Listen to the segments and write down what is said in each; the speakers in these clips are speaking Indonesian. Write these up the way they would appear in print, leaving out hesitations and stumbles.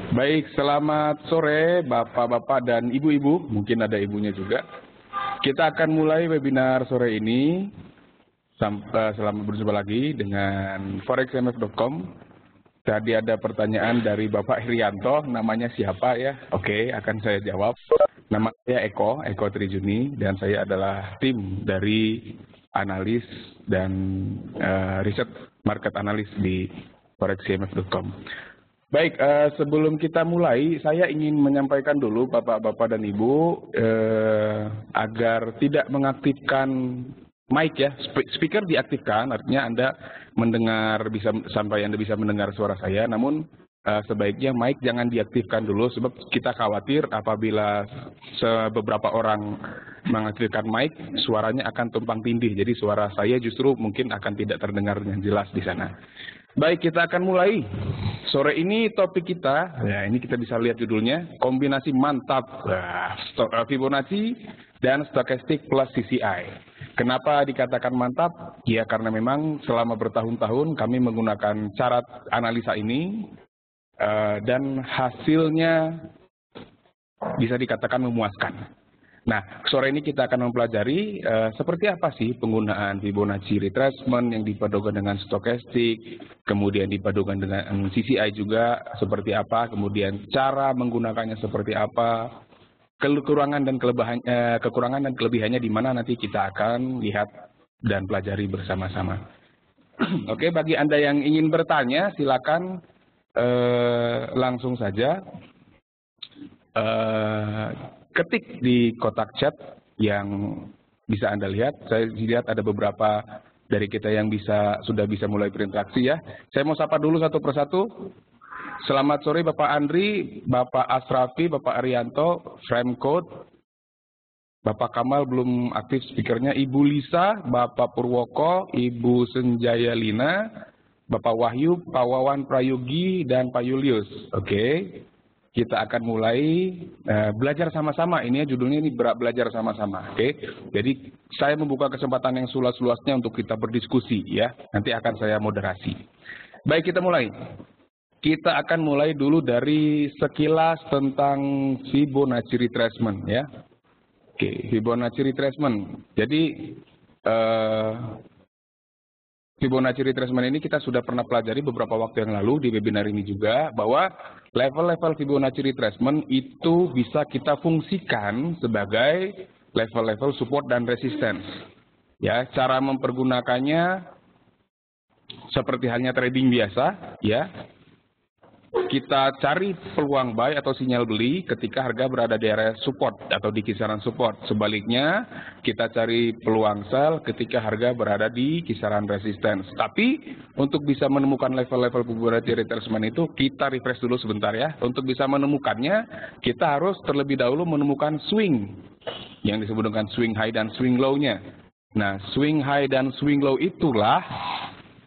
Baik, selamat sore Bapak-bapak dan Ibu-ibu, mungkin ada ibunya juga. Kita akan mulai webinar sore ini. Selamat berjumpa lagi dengan forexmf.com. Tadi ada pertanyaan dari Bapak Herianto, namanya siapa ya? Oke, akan saya jawab. Nama saya Eko Trijuni, dan saya adalah tim dari analis dan riset market analis di forexmf.com. Baik, sebelum kita mulai, saya ingin menyampaikan dulu Bapak-bapak dan Ibu agar tidak mengaktifkan mic ya, speaker diaktifkan, artinya Anda mendengar sampai Anda bisa mendengar suara saya, namun sebaiknya mic jangan diaktifkan dulu sebab kita khawatir apabila beberapa orang mengaktifkan mic, suaranya akan tumpang tindih, jadi suara saya justru mungkin akan tidak terdengar dengan jelas di sana. Baik, kita akan mulai. Sore ini topik kita, ya ini kita bisa lihat judulnya, kombinasi mantap Fibonacci dan Stochastic plus CCI. Kenapa dikatakan mantap? Ya karena memang selama bertahun-tahun kami menggunakan cara analisa ini dan hasilnya bisa dikatakan memuaskan. Nah, sore ini kita akan mempelajari seperti apa sih penggunaan Fibonacci retracement yang dipadukan dengan stochastic, kemudian dipadukan dengan CCI juga seperti apa, kemudian cara menggunakannya seperti apa, kekurangan dan kelebihannya di mana nanti kita akan lihat dan pelajari bersama-sama. Oke, bagi Anda yang ingin bertanya, silakan langsung saja. Ketik di kotak chat yang bisa Anda lihat. Saya lihat ada beberapa dari kita yang sudah bisa mulai berinteraksi ya. Saya mau sapa dulu satu persatu. Selamat sore Bapak Andri, Bapak Asrafi, Bapak Arianto, Frame Code, Bapak Kamal belum aktif speakernya, Ibu Lisa, Bapak Purwoko, Ibu Senjaya Lina, Bapak Wahyu, Pak Wawan Prayogi, dan Pak Julius. Oke. Kita akan mulai belajar sama-sama. Ini ya judulnya ini belajar sama-sama. Oke. Jadi saya membuka kesempatan yang seluas-luasnya untuk kita berdiskusi ya. Nanti akan saya moderasi. Baik, kita mulai. Kita akan mulai dulu dari sekilas tentang Fibonacci retracement ya. Oke, Fibonacci retracement. Jadi Fibonacci retracement ini kita sudah pernah pelajari beberapa waktu yang lalu di webinar ini juga, bahwa level-level Fibonacci retracement itu bisa kita fungsikan sebagai level-level support dan resistance. Ya, cara mempergunakannya seperti halnya trading biasa, ya. Kita cari peluang buy atau sinyal beli ketika harga berada di area support atau di kisaran support. Sebaliknya, kita cari peluang sell ketika harga berada di kisaran resistance. Tapi, untuk bisa menemukan level-level Fibonacci retracement itu, kita refresh dulu sebentar ya. Untuk bisa menemukannya, kita harus terlebih dahulu menemukan swing, yang disebut dengan swing high dan swing low-nya. Nah, swing high dan swing low itulah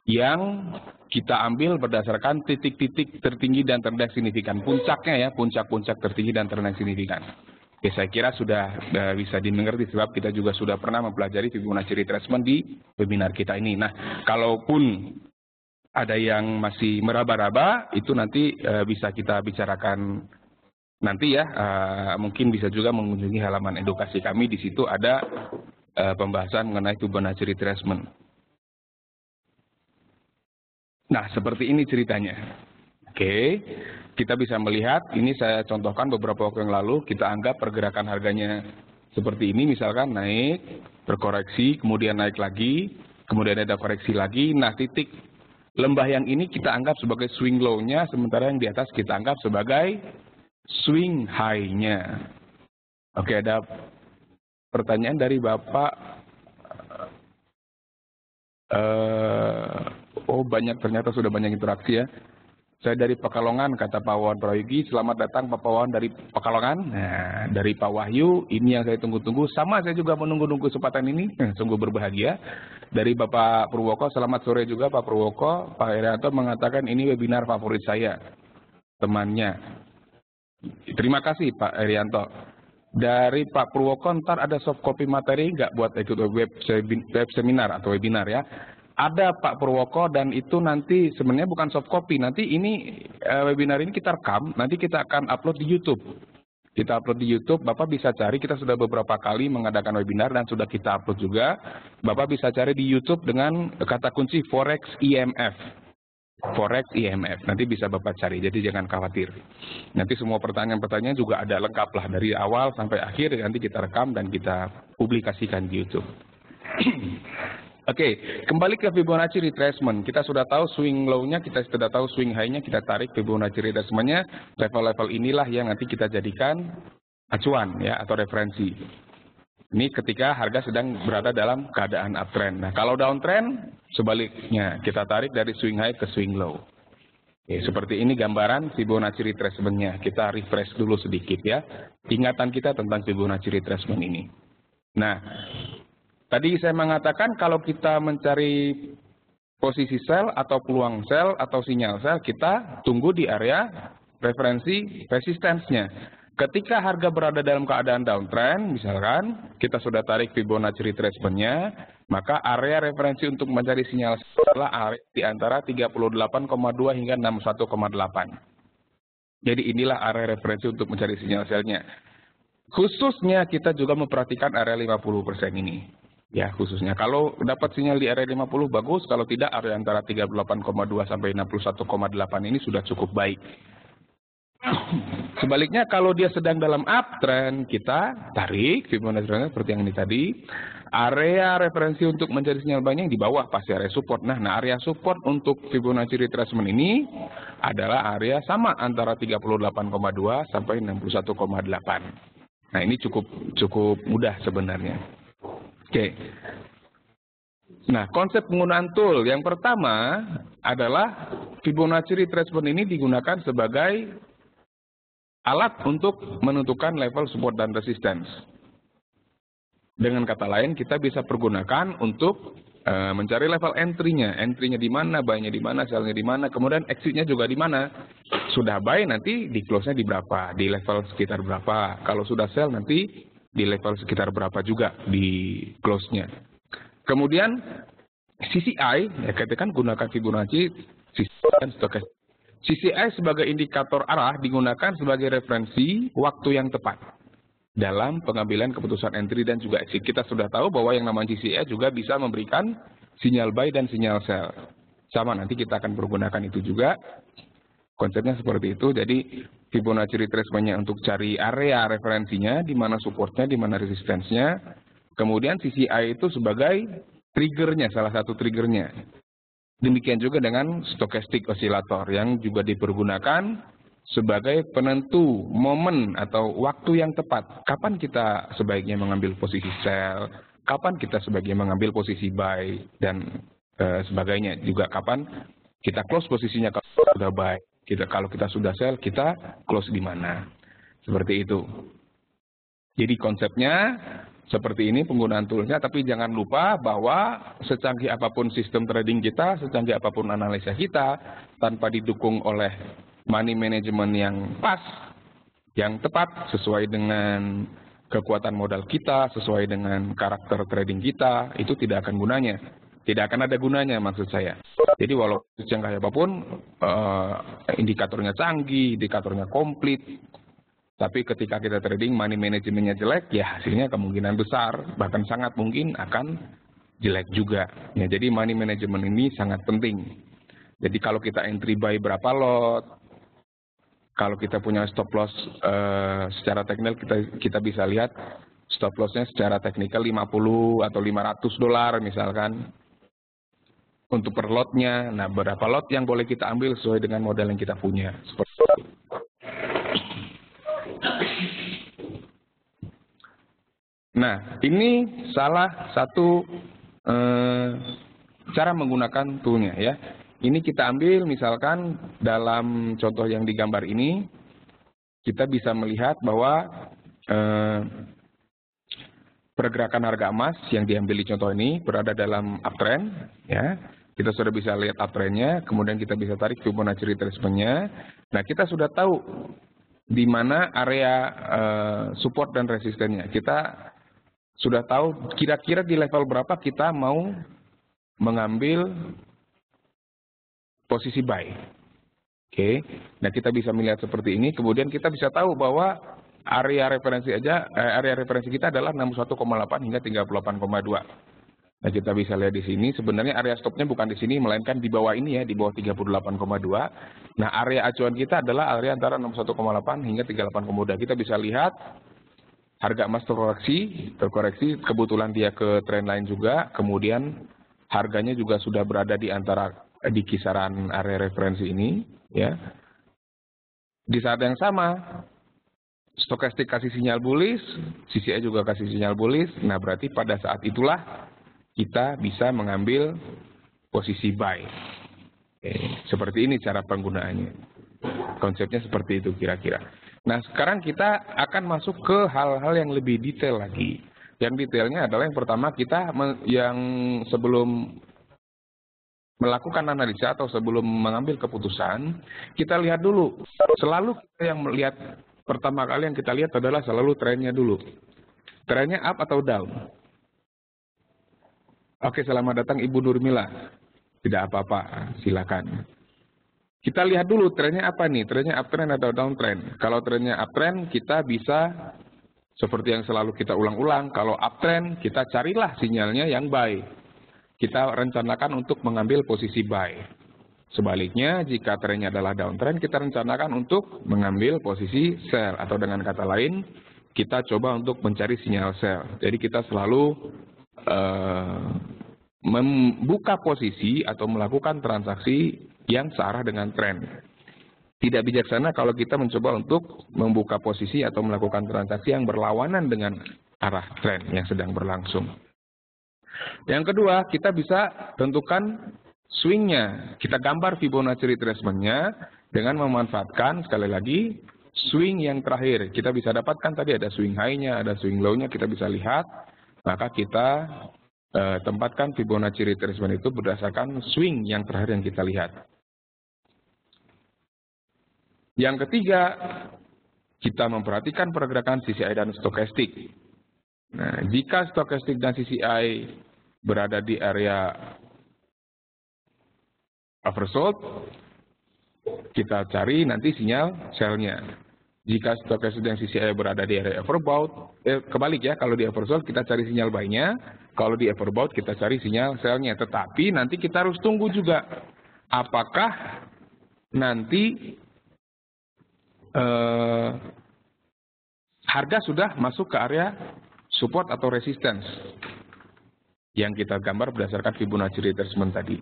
yang kita ambil berdasarkan titik-titik tertinggi dan terendah signifikan. Puncaknya ya, puncak-puncak tertinggi dan terendah signifikan. Oke, saya kira sudah bisa dimengerti sebab kita juga sudah pernah mempelajari Fibonacci retracement di webinar kita ini. Nah, kalaupun ada yang masih meraba-raba, itu nanti bisa kita bicarakan nanti ya. Mungkin bisa juga mengunjungi halaman edukasi kami, di situ ada pembahasan mengenai Fibonacci retracement. Nah, seperti ini ceritanya. Oke, kita bisa melihat, ini saya contohkan beberapa waktu yang lalu, kita anggap pergerakan harganya seperti ini, misalkan naik, berkoreksi, kemudian naik lagi, kemudian ada koreksi lagi. Nah, titik lembah yang ini kita anggap sebagai swing low-nya, sementara yang di atas kita anggap sebagai swing high-nya. Oke, ada pertanyaan dari Bapak. Oh, ternyata sudah banyak interaksi ya. Saya dari Pekalongan, kata Pak Wawan Prayogi. Selamat datang Pak Wawan dari Pekalongan. Nah, dari Pak Wahyu, ini yang saya tunggu-tunggu. Sama, saya juga menunggu-nunggu kesempatan ini. Sungguh berbahagia. Dari Bapak Purwoko, selamat sore juga Pak Purwoko. Pak Herianto mengatakan ini webinar favorit saya, temannya. Terima kasih Pak Herianto. Dari Pak Purwoko, ntar ada soft copy materi nggak buat ikut web seminar atau webinar ya? ada Pak Purwoko, dan itu nanti sebenarnya bukan soft copy. Nanti ini webinar ini kita rekam, nanti kita akan upload di YouTube. Kita upload di YouTube, Bapak bisa cari, kita sudah beberapa kali mengadakan webinar dan sudah kita upload juga. Bapak bisa cari di YouTube dengan kata kunci Forex IMF. Forex IMF, nanti bisa Bapak cari, jadi jangan khawatir. Nanti semua pertanyaan-pertanyaan juga ada lengkap lah, dari awal sampai akhir, nanti kita rekam dan kita publikasikan di YouTube. Oke, kembali ke Fibonacci retracement. Kita sudah tahu swing low-nya, kita sudah tahu swing high-nya, kita tarik Fibonacci retracement-nya. Level-level inilah yang nanti kita jadikan acuan ya atau referensi. Ini ketika harga sedang berada dalam keadaan uptrend. Nah, kalau downtrend sebaliknya, kita tarik dari swing high ke swing low. Oke, seperti ini gambaran Fibonacci retracement-nya. Kita refresh dulu sedikit ya. Ingatan kita tentang Fibonacci retracement ini. Nah, tadi saya mengatakan kalau kita mencari posisi sell atau peluang sell atau sinyal sell, kita tunggu di area referensi resistance-nya. Ketika harga berada dalam keadaan downtrend, misalkan kita sudah tarik Fibonacci retracement-nya, maka area referensi untuk mencari sinyal sell adalah area di antara 38,2 hingga 61,8. Jadi inilah area referensi untuk mencari sinyal sell-nya. Khususnya kita juga memperhatikan area 50% ini. Ya, khususnya kalau dapat sinyal di area 50 bagus, kalau tidak area antara 38,2 sampai 61,8 ini sudah cukup baik. Sebaliknya kalau dia sedang dalam uptrend, kita tarik Fibonacci seperti yang ini tadi. Area referensi untuk mencari sinyal buy yang di bawah pasti area support. Nah, area support untuk Fibonacci retracement ini adalah area sama antara 38,2 sampai 61,8. Nah, ini cukup mudah sebenarnya. Oke. Nah, konsep penggunaan tool yang pertama adalah Fibonacci retracement ini digunakan sebagai alat untuk menentukan level support dan resistance. Dengan kata lain, kita bisa pergunakan untuk mencari level entry-nya. Entry-nya di mana, buy-nya di mana, sell-nya di mana, kemudian exit-nya juga di mana. Sudah buy nanti di close-nya di berapa, di level sekitar berapa. Kalau sudah sell nanti di level sekitar berapa juga di close-nya. Kemudian CCI, ya kita kan gunakan Fibonacci, CCI sebagai indikator arah digunakan sebagai referensi waktu yang tepat dalam pengambilan keputusan entry dan juga exit. Kita sudah tahu bahwa yang namanya CCI juga bisa memberikan sinyal buy dan sinyal sell. Sama, nanti kita akan pergunakan itu juga. Konsepnya seperti itu, jadi Fibonacci retracement-nya untuk cari area referensinya, di mana supportnya, di mana resistance-nya. Kemudian CCI itu sebagai triggernya, salah satu triggernya. Demikian juga dengan stochastic oscillator yang juga dipergunakan sebagai penentu momen atau waktu yang tepat. Kapan kita sebaiknya mengambil posisi sell, kapan kita sebaiknya mengambil posisi buy, dan sebagainya. Juga kapan kita close posisinya kalau sudah buy. Kalau kita sudah sell, kita close di mana. Seperti itu. Jadi konsepnya seperti ini penggunaan toolsnya, tapi jangan lupa bahwa secanggih apapun sistem trading kita, secanggih apapun analisa kita, tanpa didukung oleh money management yang pas, yang tepat, sesuai dengan kekuatan modal kita, sesuai dengan karakter trading kita, itu tidak akan gunanya. Tidak akan ada gunanya maksud saya. Jadi walaupun secanggih apapun, indikatornya canggih, indikatornya komplit, tapi ketika kita trading money manajemennya jelek, ya hasilnya kemungkinan besar, bahkan sangat mungkin akan jelek juga. Ya, jadi money management ini sangat penting. Jadi kalau kita entry buy berapa lot, kalau kita punya stop loss secara teknikal, kita bisa lihat stop lossnya secara teknikal 50 atau $500 misalkan. Untuk per lotnya, nah berapa lot yang boleh kita ambil sesuai dengan modal yang kita punya. Seperti itu. Nah, ini salah satu cara menggunakan toolnya ya. Ini kita ambil misalkan dalam contoh yang digambar ini, kita bisa melihat bahwa pergerakan harga emas yang diambil di contoh ini berada dalam uptrend ya. Kita sudah bisa lihat uptrend-nya, kemudian kita bisa tarik Fibonacci retracement-nya. Nah, kita sudah tahu di mana area support dan resistennya. Kita sudah tahu kira-kira di level berapa kita mau mengambil posisi buy. Oke. Nah, kita bisa melihat seperti ini. Kemudian kita bisa tahu bahwa area referensi kita adalah 61,8 hingga 38,2. Nah, kita bisa lihat di sini, sebenarnya area stopnya bukan di sini, melainkan di bawah ini ya, di bawah 38,2. Nah, area acuan kita adalah area antara 61,8 hingga 38,2. Kita bisa lihat harga emas terkoreksi, kebetulan dia ke trendline juga, kemudian harganya juga sudah berada di kisaran area referensi ini, ya. Di saat yang sama, stokastik kasih sinyal bullish, CCI juga kasih sinyal bullish. Nah, berarti pada saat itulah kita bisa mengambil posisi buy. Oke, seperti ini cara penggunaannya. Konsepnya seperti itu kira-kira. Nah, sekarang kita akan masuk ke hal-hal yang lebih detail lagi. Yang detailnya adalah yang pertama, kita yang sebelum melakukan analisa atau sebelum mengambil keputusan, kita lihat dulu. Selalu kita yang melihat, pertama kali yang kita lihat adalah selalu trennya dulu. Trennya up atau down? Oke, selamat datang Ibu Nurmila. Tidak apa-apa, silakan. Kita lihat dulu trennya apa nih, trennya uptrend atau downtrend. Kalau trennya uptrend, kita bisa seperti yang selalu kita ulang-ulang. Kalau uptrend, kita carilah sinyalnya yang buy. Kita rencanakan untuk mengambil posisi buy. Sebaliknya, jika trennya adalah downtrend, kita rencanakan untuk mengambil posisi sell. Atau dengan kata lain, kita coba untuk mencari sinyal sell. Jadi kita selalu membuka posisi atau melakukan transaksi yang searah dengan tren. Tidak bijaksana kalau kita mencoba untuk membuka posisi atau melakukan transaksi yang berlawanan dengan arah tren yang sedang berlangsung. Yang kedua, kita bisa tentukan swingnya. Kita gambar Fibonacci retracement-nya dengan memanfaatkan, sekali lagi, swing yang terakhir. Kita bisa dapatkan tadi ada swing high-nya, ada swing low-nya, kita bisa lihat. Maka kita tempatkan Fibonacci retracement itu berdasarkan swing yang terakhir yang kita lihat. Yang ketiga, kita memperhatikan pergerakan CCI dan stokastik. Nah, jika stokastik dan CCI berada di area oversold, kita cari nanti sinyal sell-nya. Jika stokastik dan CCI berada di area overbought, kebalik ya, kalau di oversold kita cari sinyal buy-nya, kalau di overbought kita cari sinyal sell-nya. Tetapi nanti kita harus tunggu juga, apakah nanti harga sudah masuk ke area support atau resistance yang kita gambar berdasarkan Fibonacci retracement tadi.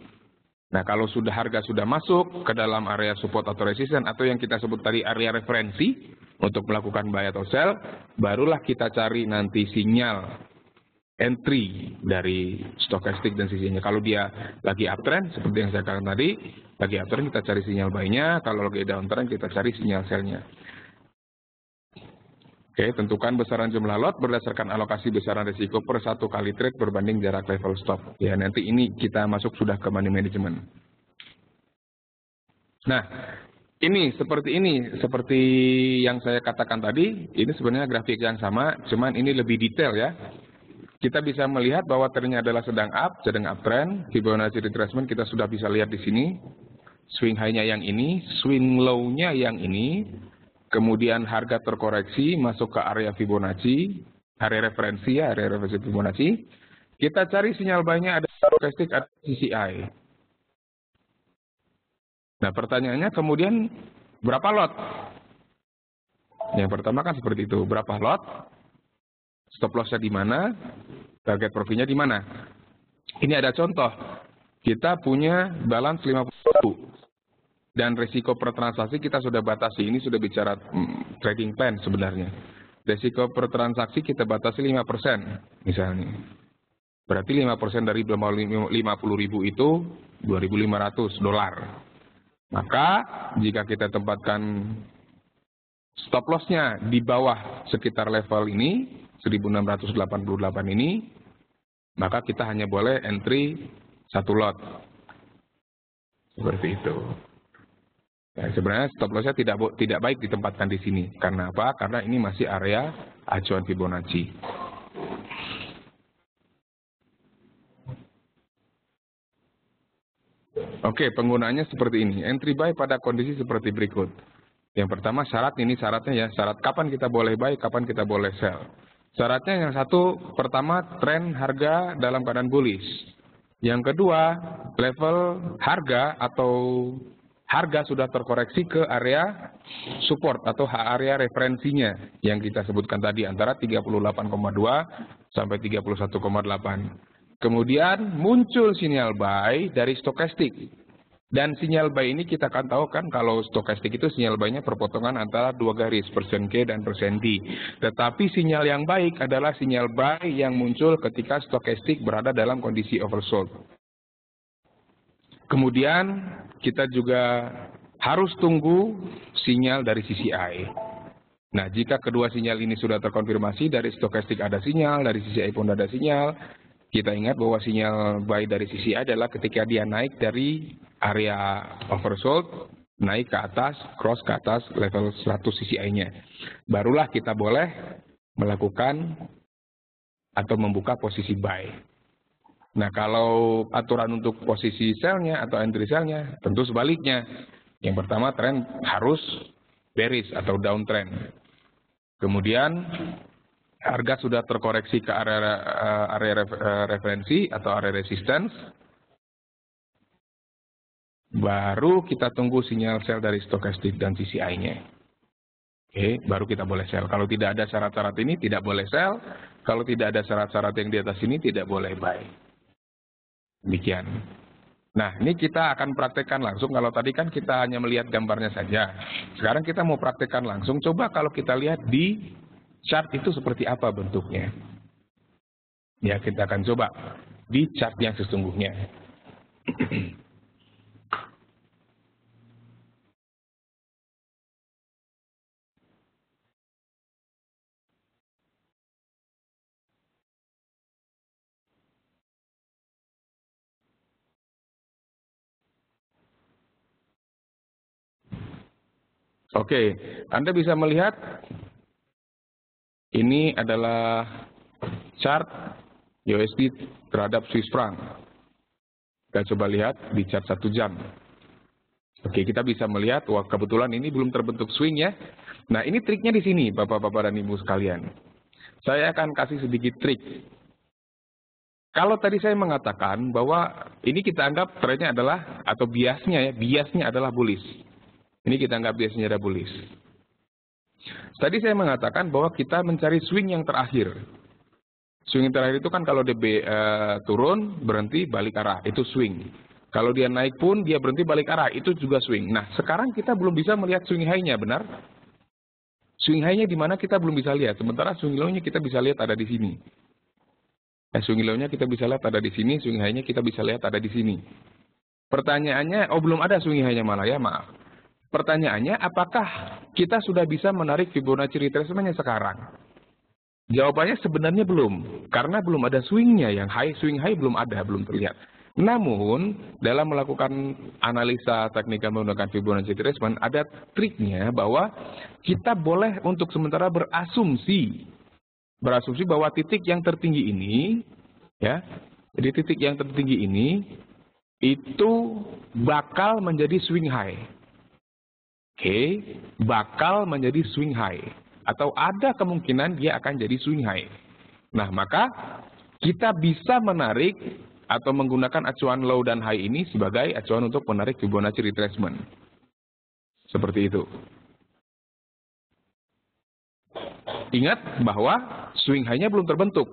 Nah, kalau harga sudah masuk ke dalam area support atau resistance atau yang kita sebut tadi area referensi untuk melakukan buy atau sell, barulah kita cari nanti sinyal entry dari stokastik dan CCI-nya. Kalau dia lagi uptrend, seperti yang saya katakan tadi, lagi uptrend kita cari sinyal buy-nya, kalau lagi downtrend kita cari sinyal sell-nya. Oke, tentukan besaran jumlah lot berdasarkan alokasi besaran risiko per satu kali trade berbanding jarak level stop. Ya, nanti ini kita masuk sudah ke money management. Nah, seperti yang saya katakan tadi, ini sebenarnya grafik yang sama, cuman ini lebih detail ya. Kita bisa melihat bahwa trennya adalah sedang uptrend, Fibonacci retracement kita sudah bisa lihat di sini. Swing high-nya yang ini, swing low-nya yang ini. Kemudian harga terkoreksi masuk ke area Fibonacci, area referensi ya, area referensi Fibonacci. Kita cari sinyal buy-nya ada stokastik, ada CCI. Nah, pertanyaannya kemudian berapa lot? Yang pertama kan seperti itu, berapa lot? Stop loss-nya di mana? Target profitnya di mana? Ini ada contoh. Kita punya balance 50.000. Dan risiko per transaksi kita sudah batasi. Ini sudah bicara trading plan sebenarnya. Risiko per transaksi kita batasi 5% misalnya. Berarti 5% dari 50.000 itu $2.500. Maka jika kita tempatkan stop loss-nya di bawah sekitar level ini, 1688 ini, maka kita hanya boleh entry 1 lot. Seperti itu. Nah, sebenarnya stop loss-nya tidak baik ditempatkan di sini. Karena apa? Karena ini masih area acuan Fibonacci. Oke, penggunaannya seperti ini. Entry buy pada kondisi seperti berikut. Yang pertama syaratnya ya, syarat kapan kita boleh buy, kapan kita boleh sell. Syaratnya yang satu, pertama tren harga dalam keadaan bullish. Yang kedua, level harga atau harga sudah terkoreksi ke area support atau area referensinya yang kita sebutkan tadi antara 38,2 sampai 31,8. Kemudian muncul sinyal buy dari stokastik. Dan sinyal buy ini kita akan tahu kan kalau stokastik itu sinyal buy-nya perpotongan antara dua garis, persen K dan persen T. Tetapi sinyal yang baik adalah sinyal buy yang muncul ketika stokastik berada dalam kondisi oversold. Kemudian kita juga harus tunggu sinyal dari CCI. Nah, jika kedua sinyal ini sudah terkonfirmasi, dari stokastik ada sinyal, dari CCI pun ada sinyal, kita ingat bahwa sinyal buy dari CCI adalah ketika dia naik dari area oversold, naik ke atas, cross ke atas level 100 CCI-nya. Barulah kita boleh melakukan atau membuka posisi buy. Nah, kalau aturan untuk posisi sell-nya atau entry sell-nya, tentu sebaliknya. Yang pertama, tren harus bearish atau downtrend. Kemudian, harga sudah terkoreksi ke area referensi atau area resistance. Baru kita tunggu sinyal sell dari stokastik dan CCI-nya. Oke, baru kita boleh sell. Kalau tidak ada syarat-syarat ini, tidak boleh sell. Kalau tidak ada syarat-syarat yang di atas ini, tidak boleh buy. Demikian. Nah, ini kita akan praktekkan langsung. Kalau tadi kan kita hanya melihat gambarnya saja. Sekarang kita mau praktekkan langsung. Coba kalau kita lihat di chart itu seperti apa bentuknya. Ya, kita akan coba di chart yang sesungguhnya. Oke, Anda bisa melihat ini adalah chart USD terhadap Swiss franc. Kita coba lihat di chart 1 jam. Oke, kita bisa melihat, wah kebetulan ini belum terbentuk swing ya. Nah, ini triknya di sini, Bapak-Bapak dan Ibu sekalian. Saya akan kasih sedikit trik. Kalau tadi saya mengatakan bahwa ini kita anggap trennya adalah, atau biasnya adalah bullish. Ini kita anggap biasnya ada bullish. Tadi saya mengatakan bahwa kita mencari swing yang terakhir. Swing yang terakhir itu kan kalau DB turun, berhenti, balik arah. Itu swing. Kalau dia naik pun, dia berhenti, balik arah. Itu juga swing. Nah, sekarang kita belum bisa melihat swing high-nya, benar? Swing high-nya di mana kita belum bisa lihat. Sementara swing low-nya kita bisa lihat ada di sini. Swing low-nya kita bisa lihat ada di sini. Swing high-nya kita bisa lihat ada di sini. Pertanyaannya, belum ada swing high-nya malah ya, maaf. Pertanyaannya, apakah kita sudah bisa menarik Fibonacci retracement-nya sekarang? Jawabannya sebenarnya belum, karena belum ada swing-nya yang high, swing high belum ada, belum terlihat. Namun, dalam melakukan analisa teknikal menggunakan Fibonacci retracement, ada triknya bahwa kita boleh untuk sementara berasumsi bahwa titik yang tertinggi ini, ya, jadi titik yang tertinggi ini itu bakal menjadi swing high. Oke, bakal menjadi swing high. Atau ada kemungkinan dia akan jadi swing high. Nah, maka kita bisa menarik atau menggunakan acuan low dan high ini sebagai acuan untuk menarik Fibonacci retracement. Seperti itu. Ingat bahwa swing high-nya belum terbentuk.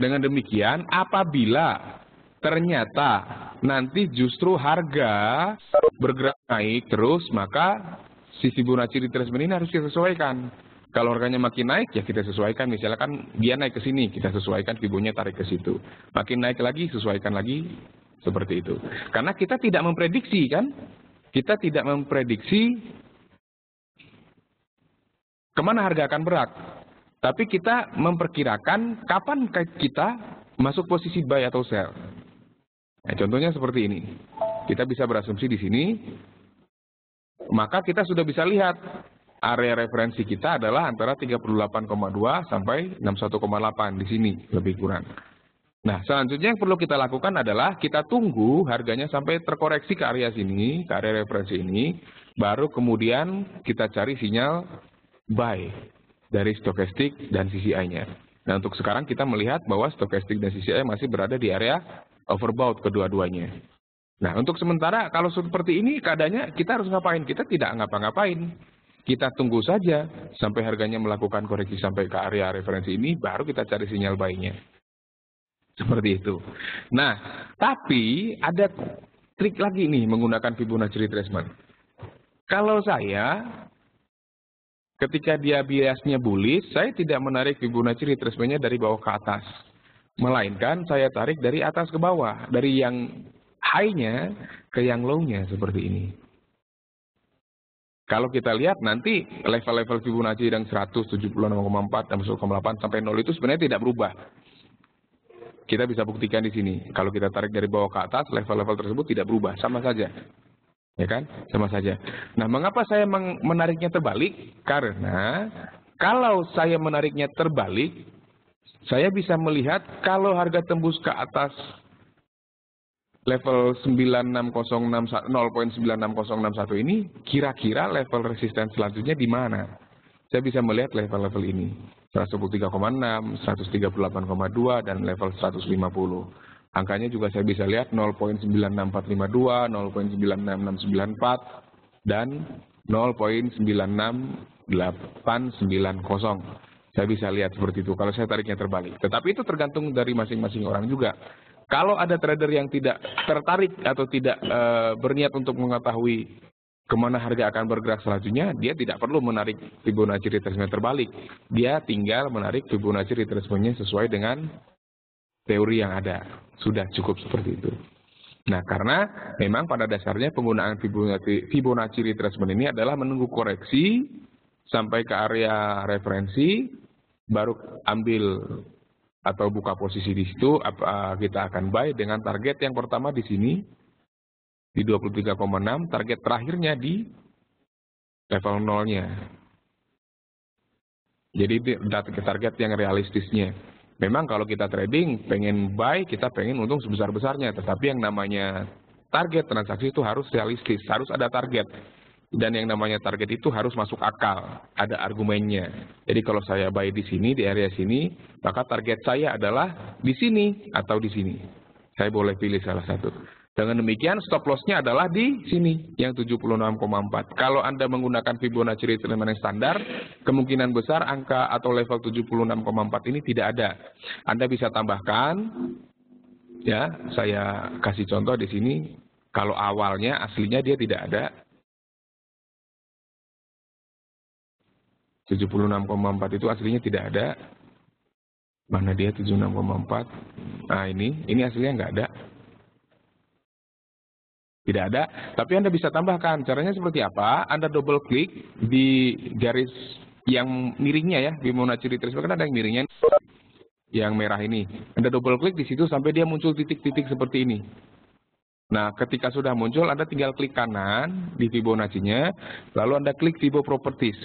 Dengan demikian, apabila ternyata nanti justru harga bergerak naik terus, maka si Fibonacci retracement ini harus kita sesuaikan. Kalau harganya makin naik, ya kita sesuaikan. Misalkan dia naik ke sini, kita sesuaikan Fibonya tarik ke situ. Makin naik lagi, sesuaikan lagi. Seperti itu. Karena kita tidak memprediksi, kan? Kita tidak memprediksi kemana harga akan berat. Tapi kita memperkirakan kapan kita masuk posisi buy atau sell. Nah, contohnya seperti ini. Kita bisa berasumsi di sini. Maka kita sudah bisa lihat area referensi kita adalah antara 38,2 sampai 61,8 di sini lebih kurang. Nah, selanjutnya yang perlu kita lakukan adalah kita tunggu harganya sampai terkoreksi ke area sini, ke area referensi ini, baru kemudian kita cari sinyal buy dari stokastik dan CCI-nya. Nah, untuk sekarang kita melihat bahwa stokastik dan CCI masih berada di area overbought kedua-duanya. Nah, untuk sementara kalau seperti ini keadaannya kita harus ngapain? Kita tidak ngapa-ngapain. Kita tunggu saja sampai harganya melakukan koreksi sampai ke area referensi ini, baru kita cari sinyal buy-nya. Seperti itu. Nah, tapi ada trik lagi nih menggunakan Fibonacci retracement. Kalau saya, ketika dia biasnya bullish, saya tidak menarik Fibonacci retracement-nya dari bawah ke atas. Melainkan saya tarik dari atas ke bawah. Dari yang high-nya ke yang low-nya seperti ini. Kalau kita lihat nanti level-level Fibonacci yang 176,4, 1,8 sampai 0 itu sebenarnya tidak berubah. Kita bisa buktikan di sini. Kalau kita tarik dari bawah ke atas, level-level tersebut tidak berubah, sama saja. Ya kan? Sama saja. Nah, mengapa saya menariknya terbalik? Karena kalau saya menariknya terbalik, saya bisa melihat kalau harga tembus ke atas level 0.96061 ini, kira-kira level resisten selanjutnya di mana? Saya bisa melihat level-level ini. 123,6, 138,2, dan level 150. Angkanya juga saya bisa lihat 0.96452, 0.96694, dan 0.96890. Saya bisa lihat seperti itu kalau saya tariknya terbalik. Tetapi itu tergantung dari masing-masing orang juga. Kalau ada trader yang tidak tertarik atau tidak berniat untuk mengetahui kemana harga akan bergerak selanjutnya, dia tidak perlu menarik Fibonacci retracement terbalik. Dia tinggal menarik Fibonacci retracement-nya sesuai dengan teori yang ada. Sudah cukup seperti itu. Nah, karena memang pada dasarnya penggunaan Fibonacci retracement ini adalah menunggu koreksi sampai ke area referensi, baru ambil atau buka posisi di situ, kita akan buy dengan target yang pertama di sini, di 23,6, target terakhirnya di level 0-nya. Jadi target yang realistisnya. Memang kalau kita trading, pengen buy, kita pengen untung sebesar-besarnya. Tetapi yang namanya target transaksi itu harus realistis, harus ada target. Dan yang namanya target itu harus masuk akal, ada argumennya. Jadi kalau saya buy di sini, di area sini, maka target saya adalah di sini atau di sini. Saya boleh pilih salah satu. Dengan demikian stop loss-nya adalah di sini, yang 76,4. Kalau Anda menggunakan Fibonacci retracement yang standar, kemungkinan besar angka atau level 76,4 ini tidak ada. Anda bisa tambahkan, ya, saya kasih contoh di sini, kalau awalnya aslinya dia tidak ada, 76,4 itu aslinya tidak ada. Mana dia 76,4? Nah ini aslinya nggak ada. Tidak ada, tapi Anda bisa tambahkan. Caranya seperti apa? Anda double klik di garis yang miringnya ya, Fibonacci retracement kan ada yang miringnya, yang merah ini. Anda double klik di situ sampai dia muncul titik-titik seperti ini. Nah, ketika sudah muncul, Anda tinggal klik kanan di Fibonacci-nya, lalu Anda klik Fibo Properties.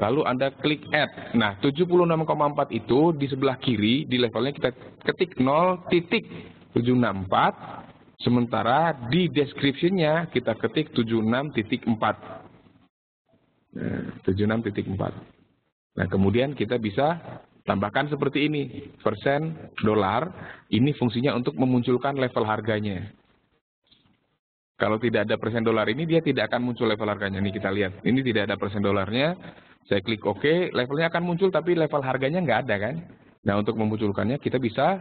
Lalu Anda klik Add. Nah, 76,4 itu di sebelah kiri, di levelnya kita ketik 0.764, sementara di description-nya kita ketik 76.4. Nah, 76.4. Nah, kemudian kita bisa tambahkan seperti ini, persen dolar, ini fungsinya untuk memunculkan level harganya. Kalau tidak ada persen dolar ini, dia tidak akan muncul level harganya. Ini kita lihat, ini tidak ada persen dolarnya. Saya klik OK, levelnya akan muncul, tapi level harganya nggak ada kan. Nah, untuk memunculkannya kita bisa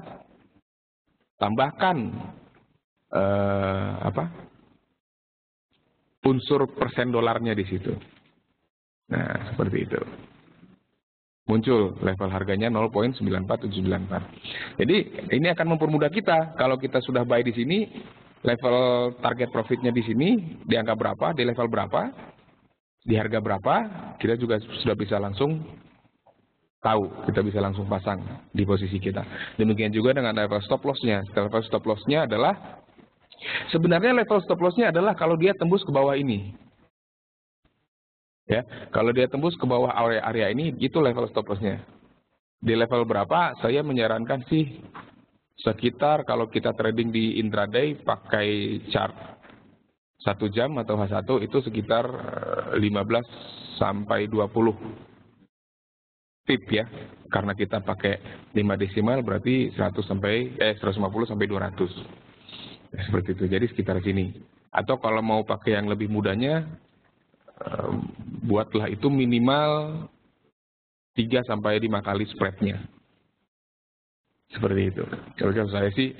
tambahkan unsur persen dolarnya di situ. Nah, seperti itu. Muncul level harganya 0.94794. Jadi ini akan mempermudah kita. Kalau kita sudah buy di sini, level target profitnya di sini, di angka berapa, di level berapa, di harga berapa, kita juga sudah bisa langsung tahu, kita bisa langsung pasang di posisi kita. Demikian juga dengan level stop loss-nya. Level stop loss-nya adalah, sebenarnya level stop loss-nya adalah kalau dia tembus ke bawah ini. Ya, kalau dia tembus ke bawah area ini, itu level stop loss-nya. Di level berapa, saya menyarankan sih sekitar kalau kita trading di intraday pakai chart 1 jam atau H1 itu sekitar 15 sampai 20 pip ya. Karena kita pakai 5 desimal berarti 150 sampai 200. Ya, seperti itu. Jadi sekitar sini. Atau kalau mau pakai yang lebih mudahnya, buatlah itu minimal 3 sampai 5 kali spreadnya. Seperti itu. Kalau saya sih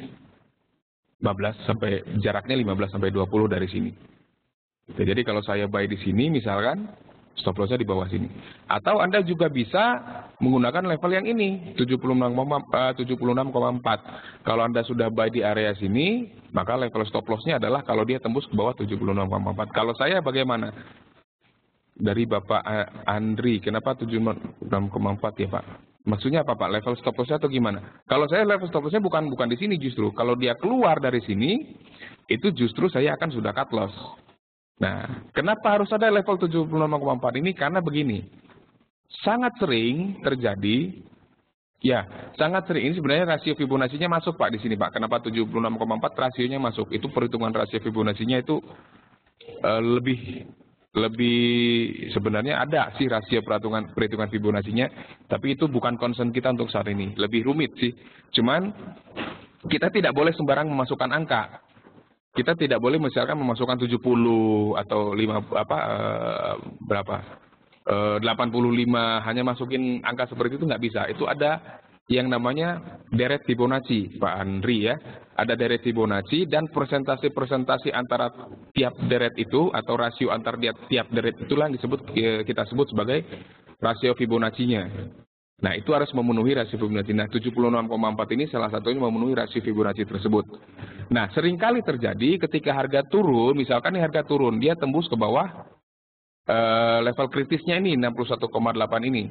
15 sampai jaraknya 15 sampai 20 dari sini. Jadi kalau saya buy di sini misalkan stop lossnya di bawah sini. Atau Anda juga bisa menggunakan level yang ini 76,4. Kalau Anda sudah buy di area sini, maka level stop lossnya adalah kalau dia tembus ke bawah 76,4. Kalau saya bagaimana? Dari Bapak Andri, kenapa 76,4 ya Pak? Maksudnya apa Pak? Level stop lossnya atau gimana? Kalau saya level stop lossnya bukan di sini justru. Kalau dia keluar dari sini, itu justru saya akan sudah cut loss. Nah, kenapa harus ada level 76,4 ini? Karena begini, sangat sering terjadi, ya sangat sering, ini sebenarnya rasio Fibonacci-nya masuk Pak di sini Pak. Kenapa 76,4 rasionya masuk? Itu perhitungan rasio Fibonacci-nya itu lebih sebenarnya ada sih rasio perhitungan Fibonacci-nya, tapi itu bukan concern kita untuk saat ini. Lebih rumit sih. Cuman kita tidak boleh sembarang memasukkan angka. Kita tidak boleh misalkan memasukkan 70 atau 85 hanya masukin angka seperti itu nggak bisa. Itu ada yang namanya deret Fibonacci, Pak Andri ya. Ada deret Fibonacci dan persentase antara tiap deret itu atau rasio antar tiap deret itulah yang kita sebut sebagai rasio Fibonacci-nya. Nah, itu harus memenuhi rasio Fibonacci. Nah, 76,4 ini salah satunya memenuhi rasio Fibonacci tersebut. Nah, seringkali terjadi ketika harga turun, misalkan nih harga turun, dia tembus ke bawah level kritisnya ini 61,8 ini.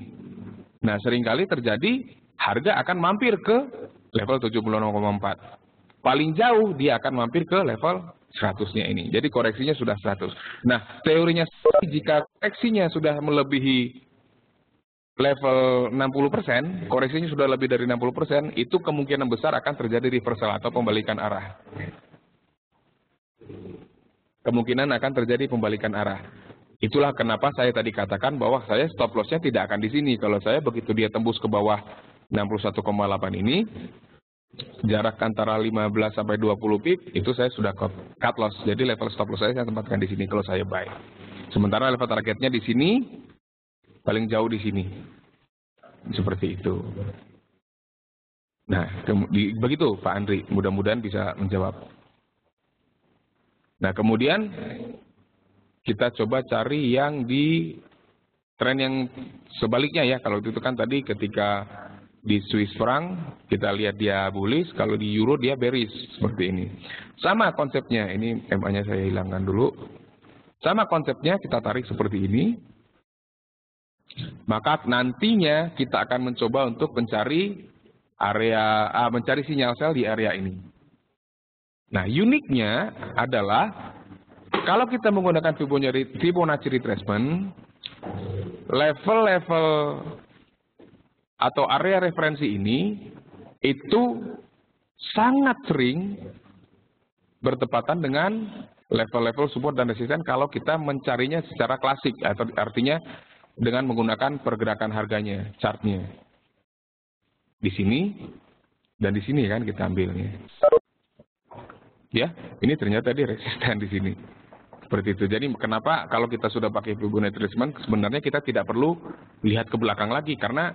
Nah, seringkali terjadi harga akan mampir ke level 76,4. Paling jauh dia akan mampir ke level 100-nya ini. Jadi koreksinya sudah 100. Nah, teorinya jika koreksinya sudah melebihi level 60%, koreksinya sudah lebih dari 60%, itu kemungkinan besar akan terjadi reversal atau pembalikan arah. Kemungkinan akan terjadi pembalikan arah. Itulah kenapa saya tadi katakan bahwa saya stop loss-nya tidak akan di sini. Kalau saya begitu dia tembus ke bawah 61,8 ini, jarak antara 15 sampai 20 pip, itu saya sudah cut loss. Jadi level stop loss saya tempatkan di sini kalau saya buy. Sementara level targetnya di sini, paling jauh di sini. Seperti itu. Nah, begitu Pak Andri, mudah-mudahan bisa menjawab. Nah, kemudian kita coba cari yang di tren yang sebaliknya ya. Kalau itu kan tadi ketika di Swiss franc kita lihat dia bullish, kalau di euro dia bearish seperti ini. Sama konsepnya, ini MA-nya saya hilangkan dulu. Sama konsepnya kita tarik seperti ini. Maka nantinya kita akan mencoba untuk mencari mencari sinyal sell di area ini. Nah, uniknya adalah kalau kita menggunakan Fibonacci retracement, level-level atau area referensi ini itu sangat sering bertepatan dengan level-level support dan resisten kalau kita mencarinya secara klasik, atau artinya dengan menggunakan pergerakan harganya, chartnya. Di sini dan di sini kan kita ambilnya. Ya, ini ternyata dia resisten di sini. Seperti itu. Jadi kenapa kalau kita sudah pakai Fibonacci retracement, sebenarnya kita tidak perlu lihat ke belakang lagi, karena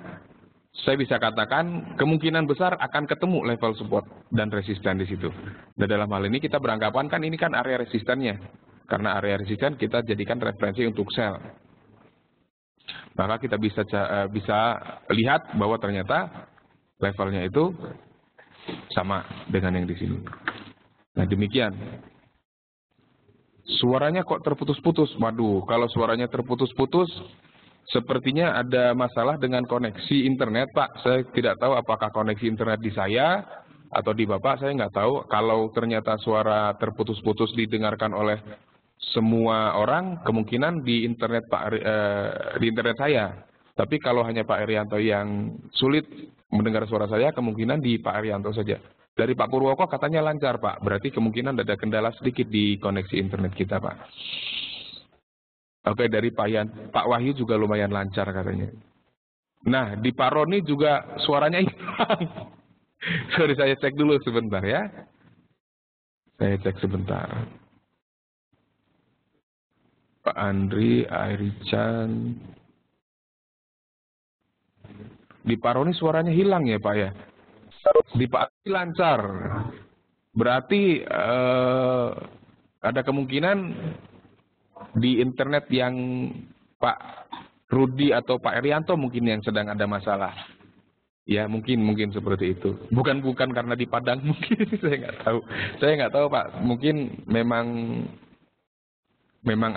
saya bisa katakan kemungkinan besar akan ketemu level support dan resisten di situ. Dan dalam hal ini kita beranggapan kan ini kan area resistennya. Karena area resisten kita jadikan referensi untuk sell. Maka kita bisa lihat bahwa ternyata levelnya itu sama dengan yang di sini. Nah, demikian. Suaranya kok terputus-putus? Waduh, kalau suaranya terputus-putus, sepertinya ada masalah dengan koneksi internet, Pak. Saya tidak tahu apakah koneksi internet di saya atau di Bapak, saya nggak tahu. Kalau ternyata suara terputus-putus didengarkan oleh semua orang, kemungkinan di internet di internet saya. Tapi kalau hanya Pak Erianto yang sulit mendengar suara saya, kemungkinan di Pak Erianto saja. Dari Pak Purwoko katanya lancar, Pak. Berarti kemungkinan ada kendala sedikit di koneksi internet kita, Pak. Oke, dari Pak Wahyu juga lumayan lancar katanya. Nah, di Pak Roni juga suaranya hilang. Sorry, saya cek dulu sebentar ya. Saya cek sebentar. Pak Andri, Airichan. Di Pak Roni suaranya hilang ya, Pak ya? Di Pak Andri lancar. Berarti ada kemungkinan di internet yang Pak Rudi atau Pak Erianto mungkin yang sedang ada masalah. Ya mungkin seperti itu. Bukan karena di Padang mungkin saya nggak tahu Pak. Mungkin memang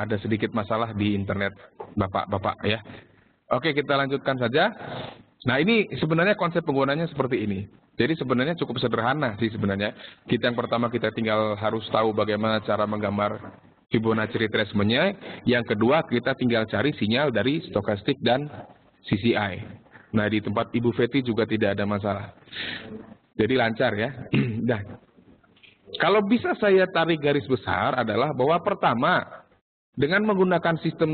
ada sedikit masalah di internet Bapak ya. Oke, kita lanjutkan saja. Nah, ini sebenarnya konsep penggunaannya seperti ini. Jadi sebenarnya cukup sederhana sih sebenarnya. Yang pertama kita tinggal harus tahu bagaimana cara menggambar Fibonacci retracement-nya. Yang kedua kita tinggal cari sinyal dari stokastik dan CCI. Nah, di tempat Ibu Feti juga tidak ada masalah. Jadi lancar ya. Nah, kalau bisa saya tarik garis besar adalah bahwa pertama, dengan menggunakan sistem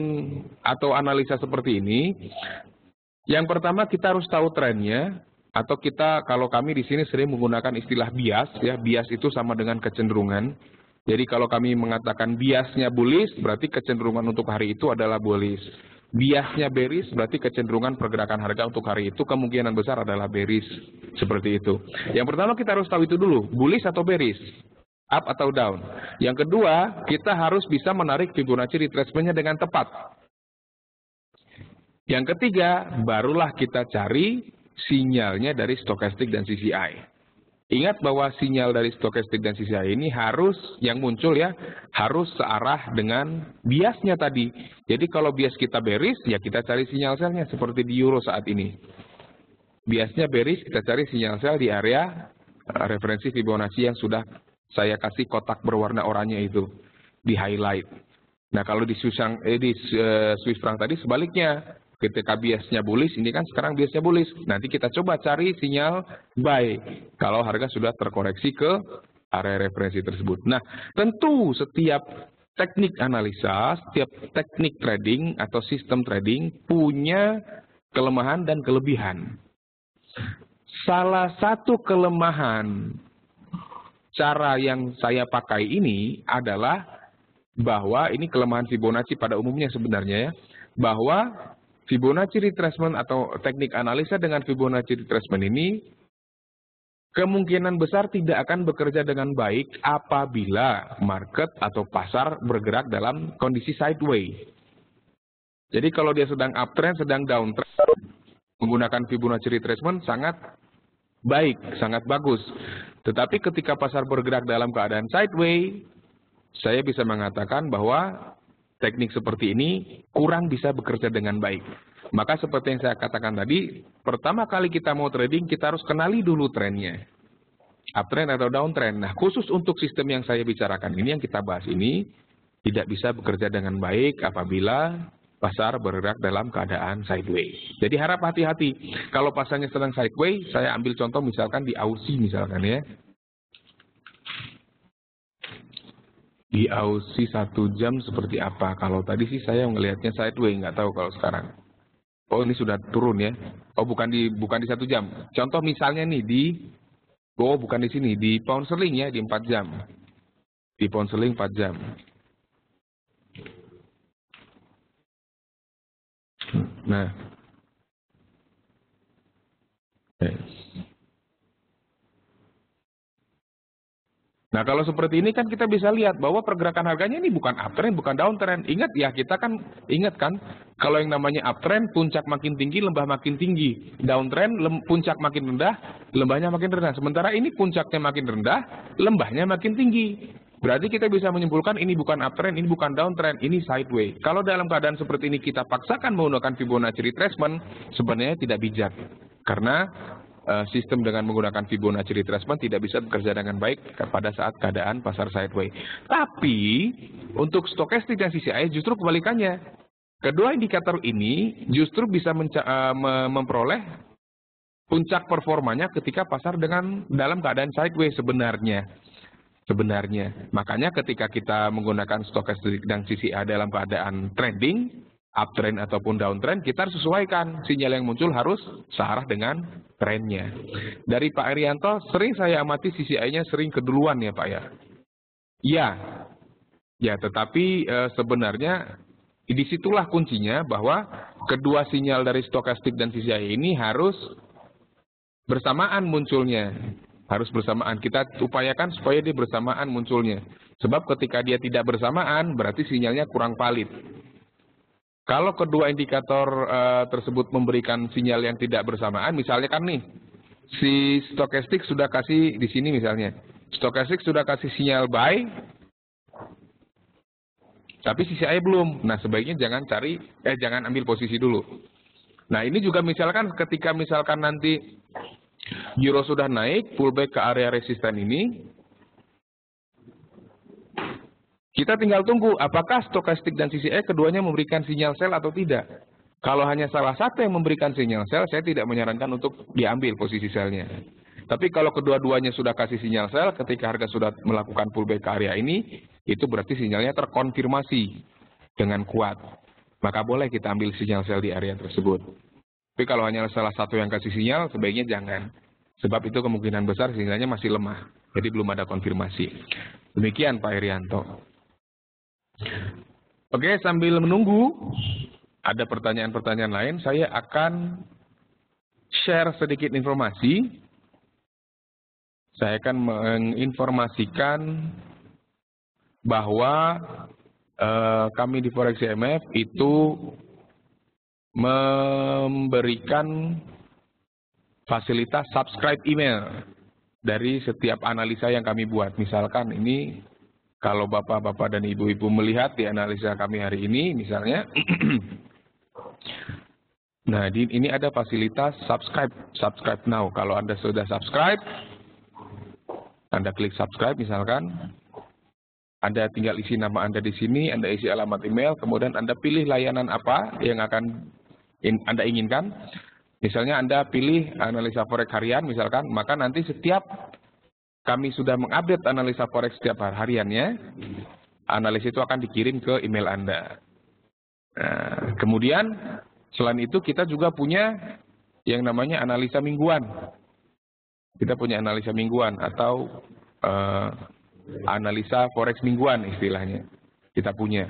atau analisa seperti ini, yang pertama kita harus tahu trennya, atau kalau kami di sini sering menggunakan istilah bias, ya. Bias itu sama dengan kecenderungan. Jadi kalau kami mengatakan biasnya bullish, berarti kecenderungan untuk hari itu adalah bullish. Biasnya bearish, berarti kecenderungan pergerakan harga untuk hari itu kemungkinan besar adalah bearish. Seperti itu. Yang pertama kita harus tahu itu dulu, bullish atau bearish, up atau down. Yang kedua, kita harus bisa menarik Fibonacci retracement-nya dengan tepat. Yang ketiga, barulah kita cari sinyalnya dari stokastik dan CCI. Ingat bahwa sinyal dari stokastik dan CCI ini harus, yang muncul ya, harus searah dengan biasnya tadi. Jadi kalau bias kita bearish, ya kita cari sinyal selnya seperti di euro saat ini. Biasnya bearish, kita cari sinyal sel di area referensi Fibonacci yang sudah saya kasih kotak berwarna oranye itu, di highlight. Nah kalau di Swiss franc tadi sebaliknya. Ketika biasnya bullish, ini kan sekarang biasnya bullish. Nanti kita coba cari sinyal buy kalau harga sudah terkoreksi ke area referensi tersebut. Nah, tentu setiap teknik analisa, setiap teknik trading atau sistem trading punya kelemahan dan kelebihan. Salah satu kelemahan cara yang saya pakai ini adalah bahwa ini kelemahan Fibonacci pada umumnya sebenarnya ya, bahwa Fibonacci retracement atau teknik analisa dengan Fibonacci retracement ini kemungkinan besar tidak akan bekerja dengan baik apabila market atau pasar bergerak dalam kondisi sideways. Jadi kalau dia sedang uptrend, sedang downtrend, menggunakan Fibonacci retracement sangat baik, sangat bagus. Tetapi ketika pasar bergerak dalam keadaan sideways, saya bisa mengatakan bahwa teknik seperti ini kurang bisa bekerja dengan baik. Maka seperti yang saya katakan tadi, pertama kali kita mau trading, kita harus kenali dulu trennya. Uptrend atau downtrend. Nah, khusus untuk sistem yang saya bicarakan ini, yang kita bahas ini, tidak bisa bekerja dengan baik apabila pasar bergerak dalam keadaan sideways. Jadi harap hati-hati. Kalau pasarnya sedang sideways, saya ambil contoh misalkan di Aussie misalkan ya. Di Aussie 1 jam seperti apa? Kalau tadi sih saya ngelihatnya sideways, nggak tahu kalau sekarang. Oh ini sudah turun ya? Oh bukan di 1 jam. Contoh misalnya nih bukan di sini, di pound sterling ya, di 4 jam. Di pound sterling 4 jam. Nah, Nah kalau seperti ini kan kita bisa lihat bahwa pergerakan harganya ini bukan uptrend, bukan downtrend. Ingat ya, kita kan ingat kan, kalau yang namanya uptrend, puncak makin tinggi, lembah makin tinggi. Downtrend, puncak makin rendah, lembahnya makin rendah. Sementara ini puncaknya makin rendah, lembahnya makin tinggi. Berarti kita bisa menyimpulkan ini bukan uptrend, ini bukan downtrend, ini sideways. Kalau dalam keadaan seperti ini kita paksakan menggunakan Fibonacci retracement, sebenarnya tidak bijak. Karena sistem dengan menggunakan Fibonacci retracement tidak bisa bekerja dengan baik pada saat keadaan pasar sideways. Tapi untuk stokastik dan CCI justru kebalikannya. Kedua indikator ini justru bisa memperoleh puncak performanya ketika pasar dalam keadaan sideways sebenarnya. Makanya ketika kita menggunakan stokastik dan CCA dalam keadaan trending, uptrend ataupun downtrend, kita harus sesuaikan. Sinyal yang muncul harus searah dengan trennya. Dari Pak Erianto, sering saya amati CCI-nya sering keduluan ya Pak ya? Ya, tetapi sebenarnya disitulah kuncinya bahwa kedua sinyal dari stokastik dan CCI ini harus bersamaan munculnya. Harus bersamaan. Kita upayakan supaya dia bersamaan munculnya. Sebab ketika dia tidak bersamaan, berarti sinyalnya kurang valid. Kalau kedua indikator tersebut memberikan sinyal yang tidak bersamaan, misalnya kan nih, si stokastik sudah kasih di sini misalnya. Stokastik sudah kasih sinyal buy, tapi CCI belum. Nah, sebaiknya jangan ambil posisi dulu. Nah, ini juga misalkan ketika misalkan nanti euro sudah naik, pullback ke area resisten ini, kita tinggal tunggu apakah stokastik dan CCI keduanya memberikan sinyal sell atau tidak. Kalau hanya salah satu yang memberikan sinyal sell, saya tidak menyarankan untuk diambil posisi sellnya. Tapi kalau kedua-duanya sudah kasih sinyal sell, ketika harga sudah melakukan pullback ke area ini, itu berarti sinyalnya terkonfirmasi dengan kuat. Maka boleh kita ambil sinyal sell di area tersebut. Tapi kalau hanya salah satu yang kasih sinyal, sebaiknya jangan. Sebab itu kemungkinan besar sinyalnya masih lemah. Jadi belum ada konfirmasi. Demikian Pak Erianto. Oke, sambil menunggu ada pertanyaan-pertanyaan lain, saya akan share sedikit informasi. Saya akan menginformasikan bahwa kami di Forex IMF itu memberikan fasilitas subscribe email dari setiap analisa yang kami buat. Misalkan ini kalau bapak-bapak dan ibu-ibu melihat di analisa kami hari ini misalnya, nah ini ada fasilitas subscribe now. Kalau Anda sudah subscribe, Anda klik subscribe misalkan, Anda tinggal isi nama Anda di sini, Anda isi alamat email, kemudian Anda pilih layanan apa yang akan Anda inginkan. Misalnya Anda pilih analisa forex harian misalkan, maka nanti setiap kami sudah mengupdate analisa forex setiap hariannya, analisa itu akan dikirim ke email Anda. Nah, kemudian selain itu kita juga punya yang namanya analisa mingguan. Kita punya analisa mingguan atau analisa forex mingguan istilahnya. Kita punya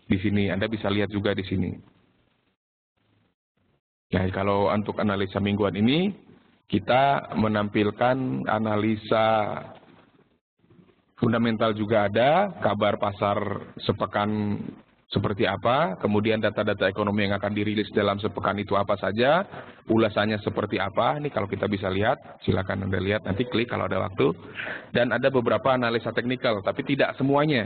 di sini, Anda bisa lihat juga di sini. Nah, kalau untuk analisa mingguan ini, kita menampilkan analisa fundamental juga ada, kabar pasar sepekan seperti apa, kemudian data-data ekonomi yang akan dirilis dalam sepekan itu apa saja, ulasannya seperti apa. Ini kalau kita bisa lihat, silakan Anda lihat, nanti klik kalau ada waktu. Dan ada beberapa analisa teknikal, tapi tidak semuanya.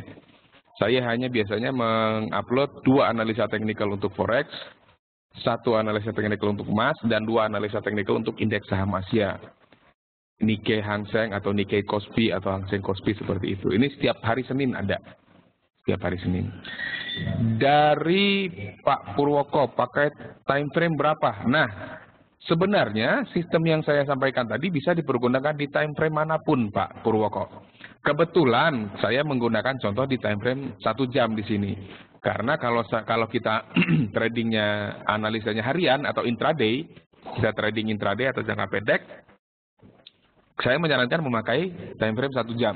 Saya hanya biasanya mengupload 2 analisa teknikal untuk forex, 1 analisa teknikal untuk emas, dan 2 analisa teknikal untuk indeks saham Asia. Nikkei Hang Seng atau Nikkei Kospi atau Hang Seng Kospi seperti itu. Ini setiap hari Senin ada. Setiap hari Senin. Dari Pak Purwoko, pakai time frame berapa? Nah, sebenarnya sistem yang saya sampaikan tadi bisa dipergunakan di time frame manapun Pak Purwoko. Kebetulan saya menggunakan contoh di time frame 1 jam di sini. Karena kalau kita tradingnya analisanya harian atau intraday, kita trading intraday atau jangka pendek, saya menyarankan memakai time frame 1 jam.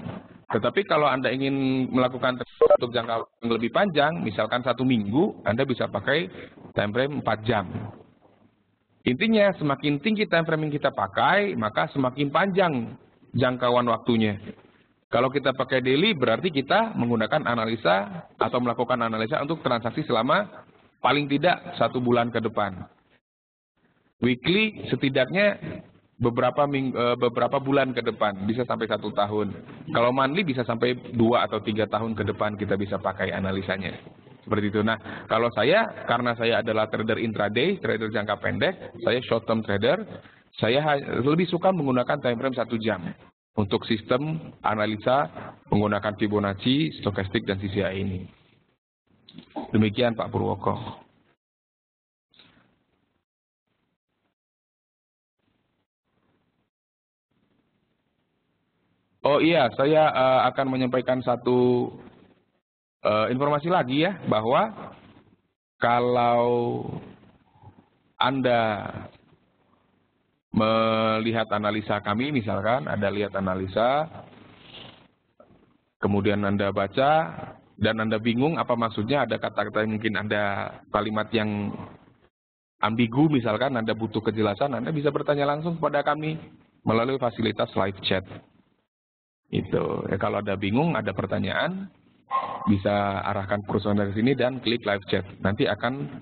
Tetapi kalau Anda ingin melakukan untuk jangka yang lebih panjang, misalkan 1 minggu, Anda bisa pakai time frame 4 jam. Intinya semakin tinggi time frame yang kita pakai, maka semakin panjang jangkauan waktunya. Kalau kita pakai daily, berarti kita menggunakan analisa atau melakukan analisa untuk transaksi selama paling tidak 1 bulan ke depan. Weekly setidaknya beberapa bulan ke depan, bisa sampai 1 tahun. Kalau monthly bisa sampai 2 atau 3 tahun ke depan kita bisa pakai analisanya. Seperti itu. Nah, kalau saya, karena saya adalah trader intraday, trader jangka pendek, saya short term trader, saya lebih suka menggunakan time frame 1 jam. Untuk sistem analisa menggunakan Fibonacci, stokastik, dan CCI ini. Demikian Pak Purwoko. iya, saya akan menyampaikan satu informasi lagi ya, bahwa kalau Anda melihat analisa kami, misalkan Anda lihat analisa, kemudian Anda baca, dan Anda bingung apa maksudnya, ada kata-kata yang mungkin ada kalimat yang ambigu, misalkan Anda butuh kejelasan, Anda bisa bertanya langsung kepada kami melalui fasilitas live chat. Itu ya, kalau ada bingung, ada pertanyaan, bisa arahkan personal dari sini dan klik live chat. Nanti akan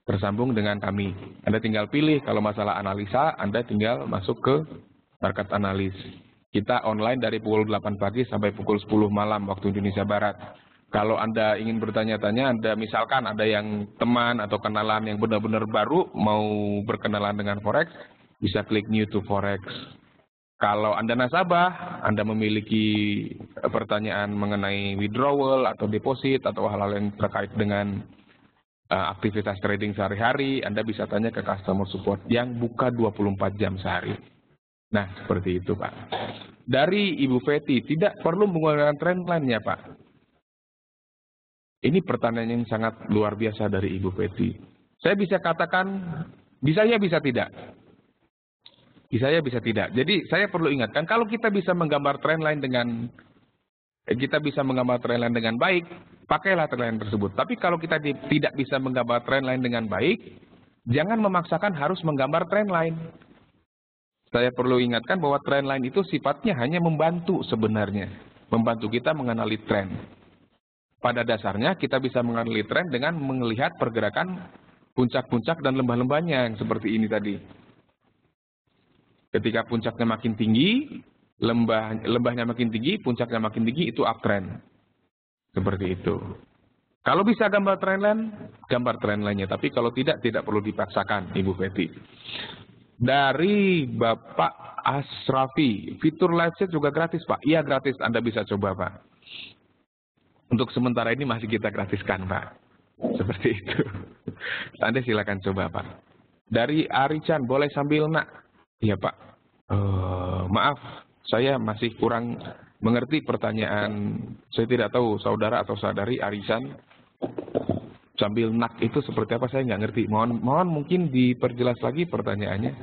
tersambung dengan kami. Anda tinggal pilih, kalau masalah analisa, Anda tinggal masuk ke market analis. Kita online dari pukul 8 pagi sampai pukul 10 malam waktu Indonesia Barat. Kalau Anda ingin bertanya-tanya, Anda misalkan ada yang teman atau kenalan yang benar-benar baru mau berkenalan dengan Forex, bisa klik new to Forex. Kalau Anda nasabah, Anda memiliki pertanyaan mengenai withdrawal atau deposit atau hal-hal yang terkait dengan aktivitas trading sehari-hari, Anda bisa tanya ke customer support yang buka 24 jam sehari. Nah, seperti itu Pak. Dari Ibu Feti, tidak perlu menggunakan trendline ya Pak? Ini pertanyaan yang sangat luar biasa dari Ibu Feti. Saya bisa katakan, bisa ya bisa tidak. Bisa ya bisa tidak. Jadi saya perlu ingatkan, kalau kita bisa menggambar trendline dengan baik, pakailah trendline tersebut. Tapi kalau kita tidak bisa menggambar trendline dengan baik, jangan memaksakan harus menggambar trendline. Saya perlu ingatkan bahwa trendline itu sifatnya hanya membantu sebenarnya. Membantu kita mengenali tren. Pada dasarnya kita bisa mengenali tren dengan melihat pergerakan puncak-puncak dan lembah-lembahnya yang seperti ini tadi. Ketika puncaknya makin tinggi, lembahnya makin tinggi, puncaknya makin tinggi, itu uptrend. Seperti itu. Kalau bisa gambar trendline-nya. Tapi kalau tidak perlu dipaksakan, Ibu Feti. Dari Bapak Asrafi, fitur live chat juga gratis Pak? Iya gratis, Anda bisa coba Pak. Untuk sementara ini masih kita gratiskan Pak. Seperti itu. Anda silakan coba Pak. Dari Arichan, boleh sambil nak? Iya Pak. Maaf, saya masih kurang mengerti pertanyaan. Saya tidak tahu saudara atau saudari Arisan sambil nak itu seperti apa, saya nggak ngerti. Mohon mungkin diperjelas lagi pertanyaannya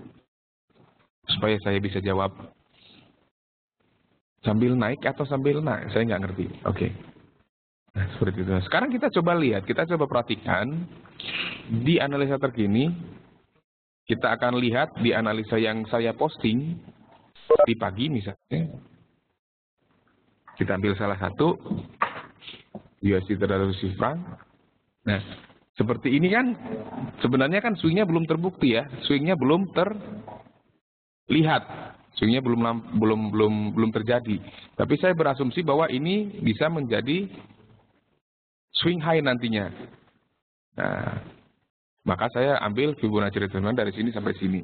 supaya saya bisa jawab. Sambil naik atau sambil nak? Saya nggak ngerti. Oke. Nah, seperti itu. Sekarang kita coba lihat, kita coba perhatikan di analisa terkini. Kita akan lihat di analisa yang saya posting di pagi misalnya. Kita ambil salah satu, USD terhadap Swiss franc. Nah, seperti ini kan, sebenarnya kan swingnya belum terbukti ya, swingnya belum terlihat, swingnya belum terjadi. Tapi saya berasumsi bahwa ini bisa menjadi swing high nantinya. Nah, maka saya ambil Fibonacci retracement dari sini sampai sini.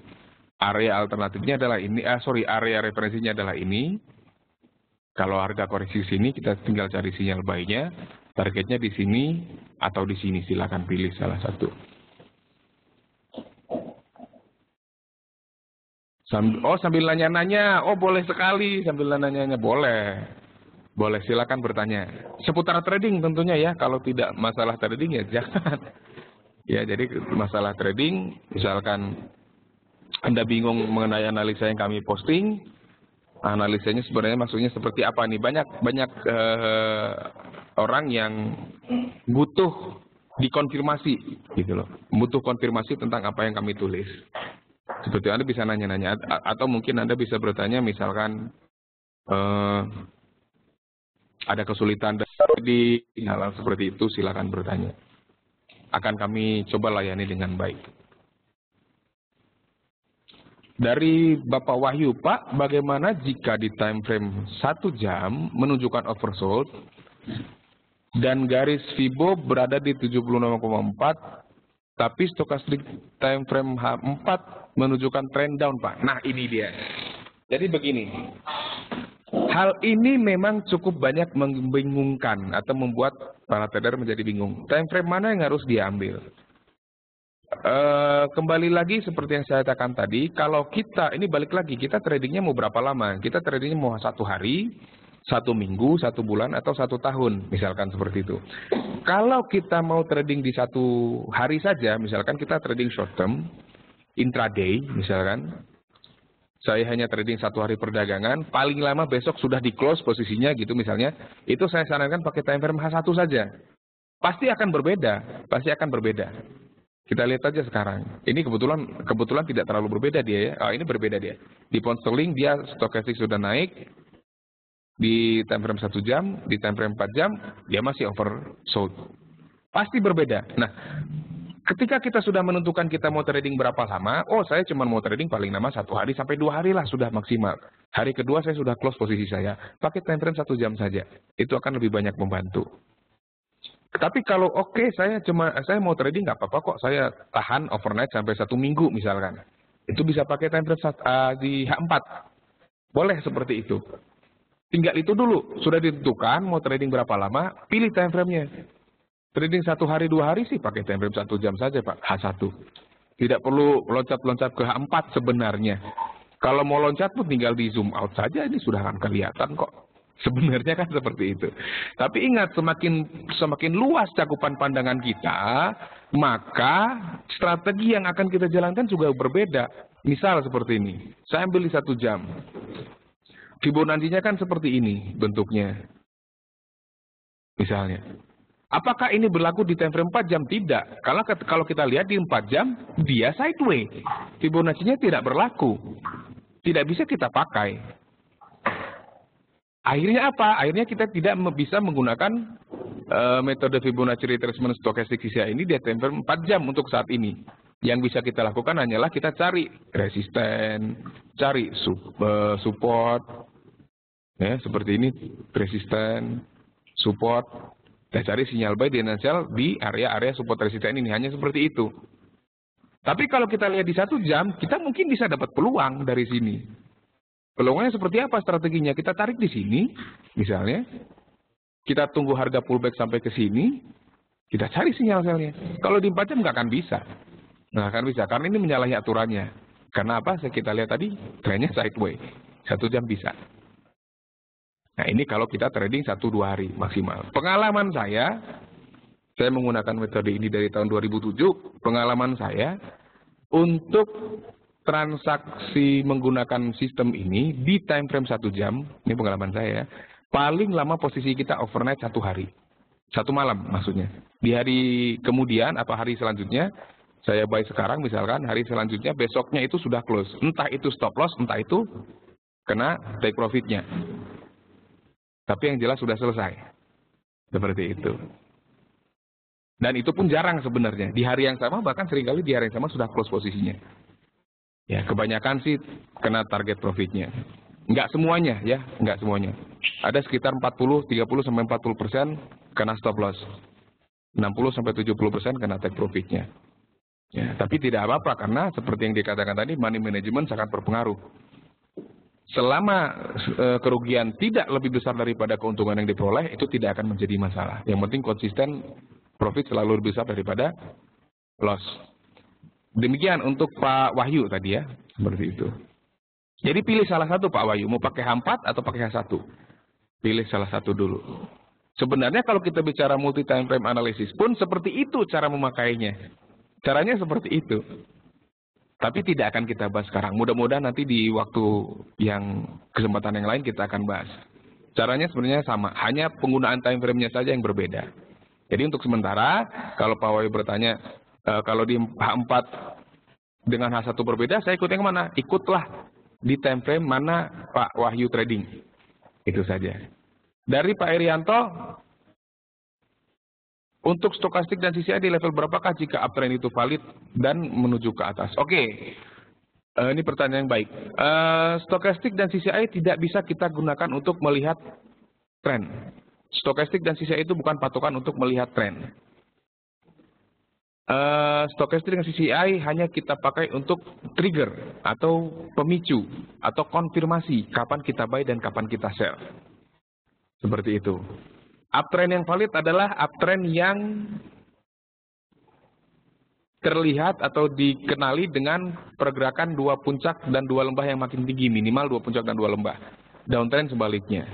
Area alternatifnya adalah ini, area referensinya adalah ini. Kalau harga koreksi sini, kita tinggal cari sinyal buy-nya. Targetnya di sini atau di sini, silakan pilih salah satu. Sambil nanya-nanya, boleh sekali sambil nanya-nanya, boleh. Boleh, silakan bertanya. Seputar trading tentunya ya, kalau tidak masalah trading ya jangan. Ya, jadi masalah trading, misalkan Anda bingung mengenai analisa yang kami posting, analisanya sebenarnya maksudnya seperti apa nih? Banyak orang yang butuh dikonfirmasi, gitu loh. Butuh konfirmasi tentang apa yang kami tulis. Seperti Anda bisa nanya-nanya, atau mungkin Anda bisa bertanya, misalkan ada kesulitan di hal seperti itu, silakan bertanya. Akan kami coba layani dengan baik. Dari Bapak Wahyu, Pak, bagaimana jika di time frame 1 jam menunjukkan oversold dan garis Fibo berada di 76,4, tapi stokastik time frame H4 menunjukkan trend down, Pak? Nah, ini dia. Jadi begini. Hal ini memang cukup banyak membingungkan atau membuat para trader menjadi bingung. Time frame mana yang harus diambil? Kembali lagi seperti yang saya katakan tadi, kalau kita, ini balik lagi, kita tradingnya mau berapa lama? Kita tradingnya mau 1 hari, 1 minggu, 1 bulan, atau 1 tahun, misalkan seperti itu. Kalau kita mau trading di 1 hari saja, misalkan kita trading short term, intraday, misalkan, saya hanya trading 1 hari perdagangan, paling lama besok sudah di close posisinya gitu misalnya, itu saya sarankan pakai time frame H1 saja. Pasti akan berbeda, pasti akan berbeda. Kita lihat aja sekarang. Ini kebetulan tidak terlalu berbeda dia ya. Ini berbeda dia. Di pound sterling dia stokastik sudah naik. Di time frame 1 jam, di time frame 4 jam, dia masih oversold. Pasti berbeda. Nah, ketika kita sudah menentukan kita mau trading berapa lama, saya cuma mau trading paling lama 1 hari sampai 2 hari lah sudah maksimal. Hari kedua saya sudah close posisi saya. Pakai time frame 1 jam saja. Itu akan lebih banyak membantu. Tapi kalau saya mau trading nggak apa-apa kok, saya tahan overnight sampai 1 minggu misalkan. Itu bisa pakai time frame di H4. Boleh seperti itu. Tinggal itu dulu, sudah ditentukan mau trading berapa lama, pilih time frame-nya. Trading 1 hari 2 hari sih pakai time frame 1 jam saja Pak, H1. Tidak perlu loncat-loncat ke H4 sebenarnya. Kalau mau loncat pun tinggal di zoom out saja, ini sudah akan kelihatan kok. Sebenarnya kan seperti itu. Tapi ingat, semakin luas cakupan pandangan kita, maka strategi yang akan kita jalankan juga berbeda. Misal seperti ini, saya ambil di 1 jam. Fibonacci-nya kan seperti ini bentuknya. Misalnya. Apakah ini berlaku di time frame 4 jam? Tidak. Karena kalau kita lihat di 4 jam, dia sideways. Fibonacci-nya tidak berlaku. Tidak bisa kita pakai. Akhirnya apa? Akhirnya kita tidak bisa menggunakan metode Fibonacci retracement stochastic CCI ini di time frame 4 jam untuk saat ini. Yang bisa kita lakukan hanyalah kita cari resisten, cari support, ya seperti ini, resisten, support, dan cari sinyal buy tendensial di area-area support resisten ini, hanya seperti itu. Tapi kalau kita lihat di 1 jam, kita mungkin bisa dapat peluang dari sini. Peluangnya seperti apa strateginya? Kita tarik di sini, misalnya. Kita tunggu harga pullback sampai ke sini. Kita cari sinyal-sinyalnya. Kalau di 4 jam nggak akan bisa. Nggak akan bisa, karena ini menyalahi aturannya. Karena apa? Kita lihat tadi, trennya sideways. 1 jam bisa. Nah ini kalau kita trading 1-2 hari maksimal. Pengalaman saya menggunakan metode ini dari tahun 2007. Pengalaman saya, untuk transaksi menggunakan sistem ini di time frame 1 jam, ini pengalaman saya, paling lama posisi kita overnight 1 hari. 1 malam maksudnya. Di hari kemudian atau hari selanjutnya, saya buy sekarang misalkan, hari selanjutnya besoknya itu sudah close. Entah itu stop loss, entah itu kena take profitnya. Tapi yang jelas sudah selesai. Seperti itu. Dan itu pun jarang sebenarnya. Di hari yang sama, bahkan seringkali di hari yang sama sudah close posisinya. Ya, kebanyakan sih kena target profitnya. Enggak semuanya ya, enggak semuanya. Ada sekitar 30-40% kena stop loss. 60-70% kena take profitnya. Ya, tapi tidak apa-apa karena seperti yang dikatakan tadi, money management sangat berpengaruh. Selama kerugian tidak lebih besar daripada keuntungan yang diperoleh, itu tidak akan menjadi masalah. Yang penting konsisten, profit selalu lebih besar daripada loss. Demikian untuk Pak Wahyu tadi ya, seperti itu. Jadi pilih salah satu Pak Wahyu, mau pakai H4 atau pakai H1. Pilih salah satu dulu. Sebenarnya kalau kita bicara multi time frame analysis pun seperti itu cara memakainya. Caranya seperti itu. Tapi tidak akan kita bahas sekarang. Mudah-mudahan nanti di waktu yang kesempatan yang lain kita akan bahas. Caranya sebenarnya sama, hanya penggunaan time frame-nya saja yang berbeda. Jadi untuk sementara, kalau Pak Wahyu bertanya, kalau di H4 dengan H1 berbeda, saya ikut yang mana? Ikutlah di time frame mana Pak Wahyu trading. Itu saja. Dari Pak Irianto, untuk stokastik dan CCI di level berapakah jika uptrend itu valid dan menuju ke atas? Oke. Ini pertanyaan yang baik. Stokastik dan CCI tidak bisa kita gunakan untuk melihat tren. Stokastik dan CCI itu bukan patokan untuk melihat tren. Stokastik dengan CCI hanya kita pakai untuk trigger atau pemicu atau konfirmasi kapan kita buy dan kapan kita sell. Seperti itu. Uptrend yang valid adalah uptrend yang terlihat atau dikenali dengan pergerakan 2 puncak dan 2 lembah yang makin tinggi, minimal 2 puncak dan 2 lembah. Downtrend sebaliknya.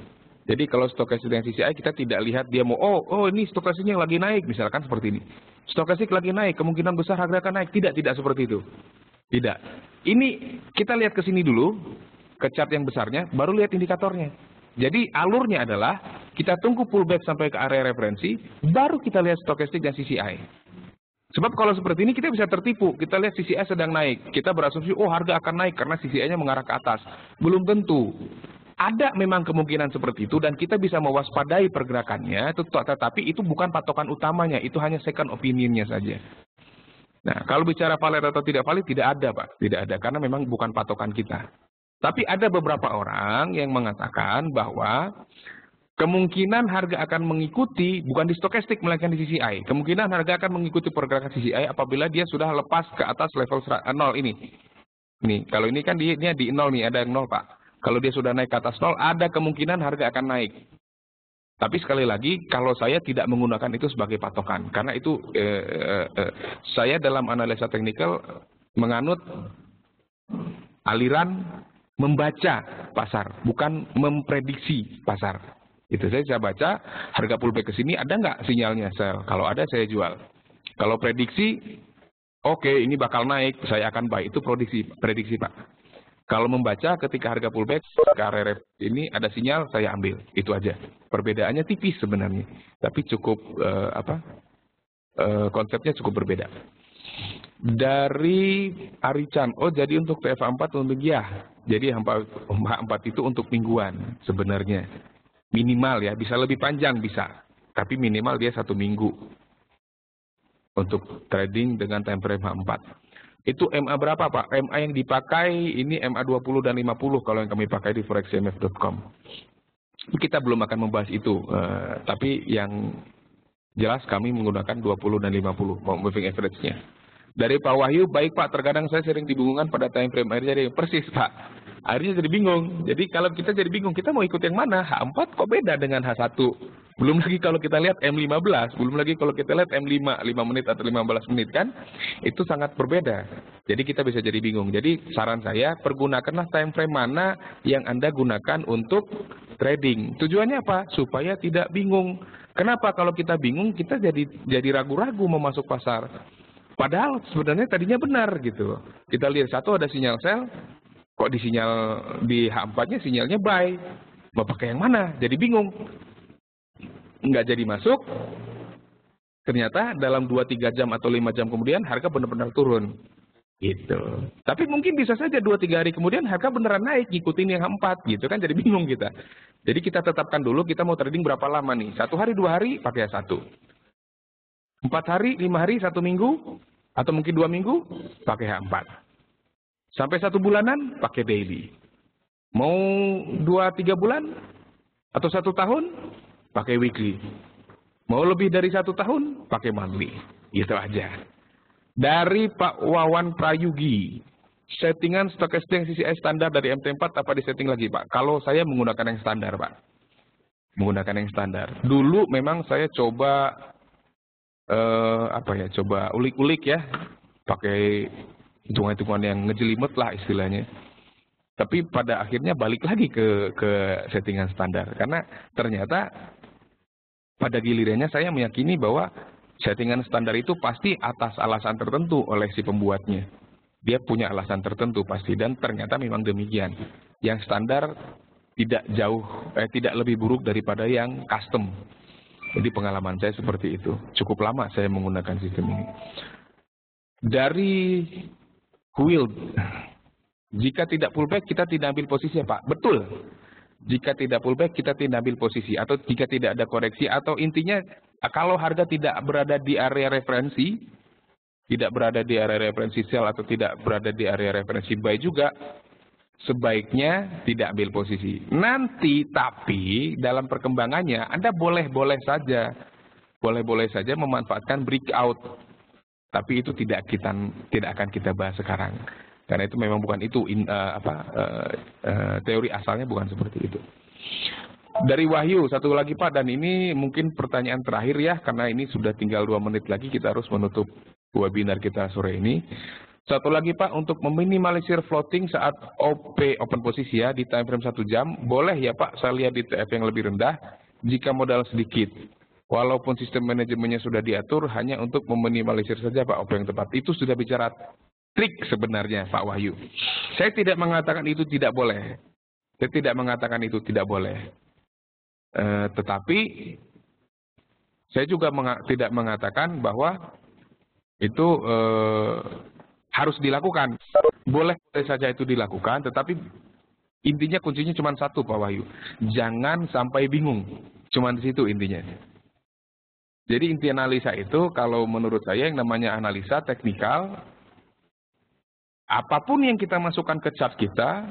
Jadi kalau stokastik dan CCI kita tidak lihat dia mau, oh ini stokastiknya lagi naik, misalkan seperti ini. Stokastik lagi naik, kemungkinan besar harga akan naik. Tidak seperti itu. Tidak. Ini kita lihat ke sini dulu, ke chart yang besarnya, baru lihat indikatornya. Jadi alurnya adalah kita tunggu pullback sampai ke area referensi, baru kita lihat stokastik dan CCI. Sebab kalau seperti ini kita bisa tertipu. Kita lihat CCI sedang naik. Kita berasumsi, oh harga akan naik karena CCI-nya mengarah ke atas. Belum tentu. Ada memang kemungkinan seperti itu dan kita bisa mewaspadai pergerakannya, tetapi itu bukan patokan utamanya, itu hanya second opinion-nya saja. Nah, kalau bicara valid atau tidak valid, tidak ada Pak. Tidak ada, karena memang bukan patokan kita. Tapi ada beberapa orang yang mengatakan bahwa kemungkinan harga akan mengikuti, bukan di stokastik melainkan di CCI. Kemungkinan harga akan mengikuti pergerakan CCI apabila dia sudah lepas ke atas level 0 ini. Nih, kalau ini kan dia di 0 nih, ada yang 0 Pak. Kalau dia sudah naik ke atas 0, ada kemungkinan harga akan naik. Tapi sekali lagi, kalau saya tidak menggunakan itu sebagai patokan. Karena itu saya dalam analisa teknikal menganut aliran membaca pasar, bukan memprediksi pasar. Itu saya bisa baca, harga pullback ke sini, ada nggak sinyalnya sell? Kalau ada, saya jual. Kalau prediksi, oke, ini bakal naik, saya akan buy. Itu prediksi Pak. Kalau membaca ketika harga pullback ke area ini ada sinyal, saya ambil. Itu aja. Perbedaannya tipis sebenarnya, tapi cukup konsepnya cukup berbeda. Dari Arichan, jadi untuk TFA4 untuk ya. Jadi H4 itu untuk mingguan sebenarnya. Minimal ya, bisa lebih panjang bisa. Tapi minimal dia 1 minggu. Untuk trading dengan time frame H4. Itu MA berapa Pak? MA yang dipakai ini MA 20 dan 50 kalau yang kami pakai di forexcmf.com. Kita belum akan membahas itu. Tapi yang jelas kami menggunakan 20 dan 50 moving average-nya. Dari Pak Wahyu, baik Pak, terkadang saya sering dibingungkan pada time frame akhirnya persis Pak. Akhirnya jadi bingung. Jadi kalau kita jadi bingung, kita mau ikut yang mana? H4 kok beda dengan H1? Belum lagi kalau kita lihat M15, belum lagi kalau kita lihat M5, 5 menit atau 15 menit kan, itu sangat berbeda. Jadi kita bisa jadi bingung. Jadi saran saya, pergunakanlah time frame mana yang Anda gunakan untuk trading. Tujuannya apa? Supaya tidak bingung. Kenapa? Kalau kita bingung, kita jadi ragu-ragu mau masuk pasar. Padahal sebenarnya tadinya benar gitu. Kita lihat satu ada sinyal sell, kok di sinyal di H4-nya sinyalnya buy. Mau pakai yang mana? Jadi bingung. Nggak jadi masuk. Ternyata dalam 2-3 jam atau 5 jam kemudian harga benar-benar turun. Gitu. Tapi mungkin bisa saja 2-3 hari kemudian harga beneran naik, ngikutin yang H4 gitu kan, jadi bingung kita. Jadi kita tetapkan dulu kita mau trading berapa lama nih. 1 hari, 2 hari pakai H1. 4 hari, 5 hari, 1 minggu, atau mungkin 2 minggu, pakai H4. Sampai 1 bulanan, pakai daily. Mau 2-3 bulan, atau 1 tahun, pakai weekly. Mau lebih dari 1 tahun, pakai monthly. Gitu aja. Dari Pak Wawan Prayugi, settingan stokastik CCI standar dari MT4 apa disetting lagi Pak? Kalau saya menggunakan yang standar Pak. Menggunakan yang standar. Dulu memang saya coba coba ulik-ulik ya, pakai hitungan-hitungan yang ngejelimet lah istilahnya. Tapi pada akhirnya balik lagi ke settingan standar, karena ternyata pada gilirannya saya meyakini bahwa settingan standar itu pasti atas alasan tertentu oleh si pembuatnya. Dia punya alasan tertentu pasti, dan ternyata memang demikian. Yang standar tidak lebih buruk daripada yang custom. Jadi pengalaman saya seperti itu. Cukup lama saya menggunakan sistem ini. Dari Will, jika tidak pullback kita tidak ambil posisi ya Pak. Betul. Jika tidak pullback kita tidak ambil posisi. Atau jika tidak ada koreksi. Atau intinya kalau harga tidak berada di area referensi, tidak berada di area referensi sell atau tidak berada di area referensi buy juga, sebaiknya tidak ambil posisi. Nanti tapi dalam perkembangannya Anda boleh-boleh saja memanfaatkan breakout. Tapi itu tidak akan kita bahas sekarang. Karena itu memang bukan itu teori asalnya bukan seperti itu. Dari Wahyu satu lagi Pak, dan ini mungkin pertanyaan terakhir ya, karena ini sudah tinggal 2 menit lagi kita harus menutup webinar kita sore ini. Satu lagi Pak, untuk meminimalisir floating saat open posisi ya, di time frame 1 jam, boleh ya Pak, saya lihat di TF yang lebih rendah, jika modal sedikit. Walaupun sistem manajemennya sudah diatur, hanya untuk meminimalisir saja Pak OP yang tepat. Itu sudah bicara trik sebenarnya Pak Wahyu. Saya tidak mengatakan itu tidak boleh. Saya tidak mengatakan itu tidak boleh. Tetapi, saya juga tidak mengatakan bahwa itu harus dilakukan. Boleh saja itu dilakukan, tetapi intinya kuncinya cuma satu Pak Wahyu. Jangan sampai bingung. Cuma di situ intinya. Jadi inti analisa itu kalau menurut saya yang namanya analisa teknikal, apapun yang kita masukkan ke chart kita,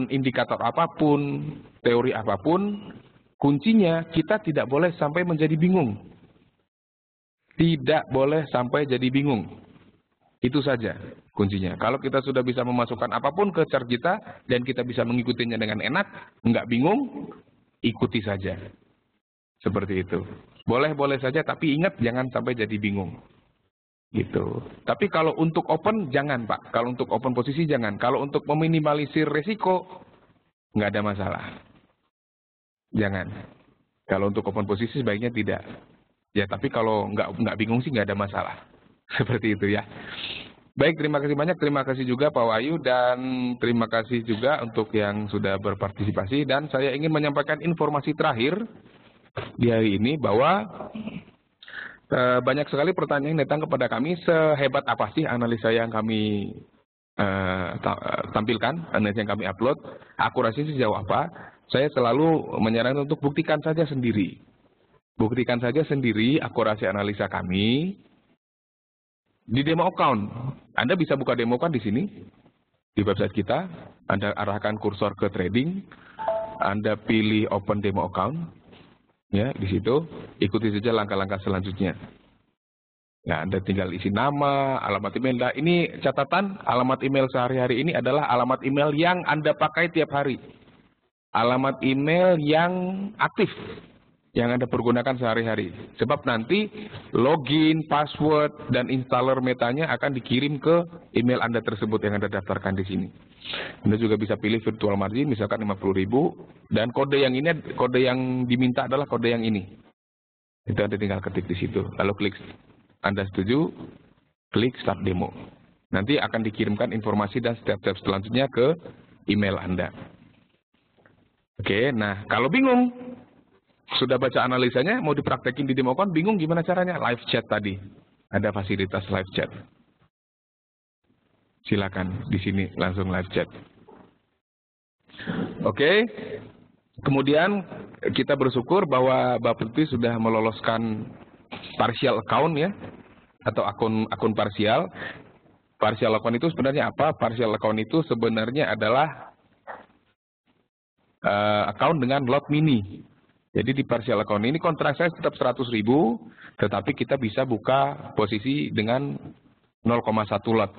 indikator apapun, teori apapun, kuncinya kita tidak boleh sampai menjadi bingung. Tidak boleh sampai jadi bingung. Itu saja kuncinya. Kalau kita sudah bisa memasukkan apapun ke chart kita dan kita bisa mengikutinya dengan enak, nggak bingung, ikuti saja. Seperti itu. Boleh-boleh saja, tapi ingat jangan sampai jadi bingung. Gitu. Tapi kalau untuk open, jangan Pak. Kalau untuk open posisi, jangan. Kalau untuk meminimalisir resiko, nggak ada masalah. Jangan. Kalau untuk open posisi, sebaiknya tidak. Ya, tapi kalau nggak bingung sih nggak ada masalah. Seperti itu ya. Baik, terima kasih banyak. Terima kasih juga Pak Wahyu dan terima kasih juga untuk yang sudah berpartisipasi. Dan saya ingin menyampaikan informasi terakhir di hari ini bahwa banyak sekali pertanyaan yang datang kepada kami, sehebat apa sih analisa yang kami tampilkan, analisa yang kami upload, akurasi sejauh apa. Saya selalu menyarankan untuk buktikan saja sendiri. Buktikan saja sendiri akurasi analisa kami di demo account. Anda bisa buka demo account di sini, di website kita. Anda arahkan kursor ke trading, Anda pilih open demo account, ya di situ. Ikuti saja langkah-langkah selanjutnya. Ya, Anda tinggal isi nama, alamat email. Nah, ini catatan, alamat email sehari-hari ini adalah alamat email yang Anda pakai tiap hari. Alamat email yang aktif, yang Anda pergunakan sehari-hari. Sebab nanti login, password, dan installer metanya akan dikirim ke email Anda tersebut yang Anda daftarkan di sini. Anda juga bisa pilih virtual margin, misalkan 50.000, dan kode yang ini, kode yang diminta adalah kode yang ini. Itu Anda tinggal ketik di situ. Lalu klik, Anda setuju, klik start demo. Nanti akan dikirimkan informasi dan step-step selanjutnya ke email Anda. Oke, nah kalau bingung, sudah baca analisanya, mau dipraktekin di demo account, bingung gimana caranya? Live chat tadi. Ada fasilitas live chat. Silakan di sini langsung live chat. Oke. Kemudian kita bersyukur bahwa Bapak Putri sudah meloloskan partial account ya, atau akun parsial. Partial account itu sebenarnya apa? Partial account itu sebenarnya adalah account dengan lot mini. Jadi di partial account ini kontrak saya tetap 100.000, tetapi kita bisa buka posisi dengan 0,1 lot.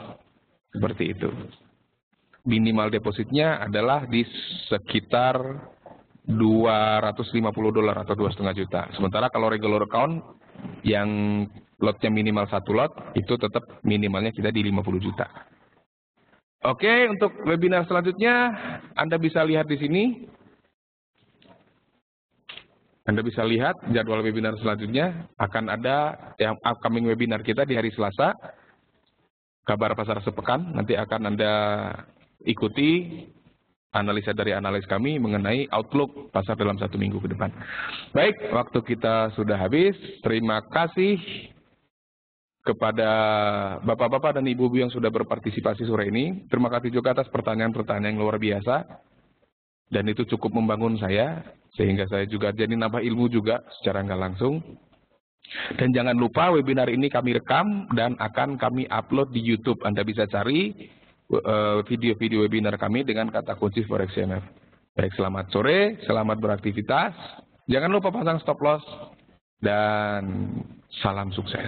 Seperti itu. Minimal depositnya adalah di sekitar $250 atau 2,5 juta. Sementara kalau regular account yang lotnya minimal 1 lot, itu tetap minimalnya kita di 50 juta. Oke, untuk webinar selanjutnya Anda bisa lihat di sini. Anda bisa lihat jadwal webinar selanjutnya akan ada yang upcoming webinar kita di hari Selasa. Kabar pasar sepekan, nanti akan Anda ikuti analisa dari analis kami mengenai outlook pasar dalam 1 minggu ke depan. Baik, waktu kita sudah habis. Terima kasih kepada bapak-bapak dan ibu-ibu yang sudah berpartisipasi sore ini. Terima kasih juga atas pertanyaan-pertanyaan yang luar biasa. Dan itu cukup membangun saya, sehingga saya juga jadi nambah ilmu juga secara nggak langsung. Dan jangan lupa webinar ini kami rekam dan akan kami upload di YouTube. Anda bisa cari video-video webinar kami dengan kata kunci Forex CMF. Baik, selamat sore, selamat beraktivitas. Jangan lupa pasang stop loss dan salam sukses.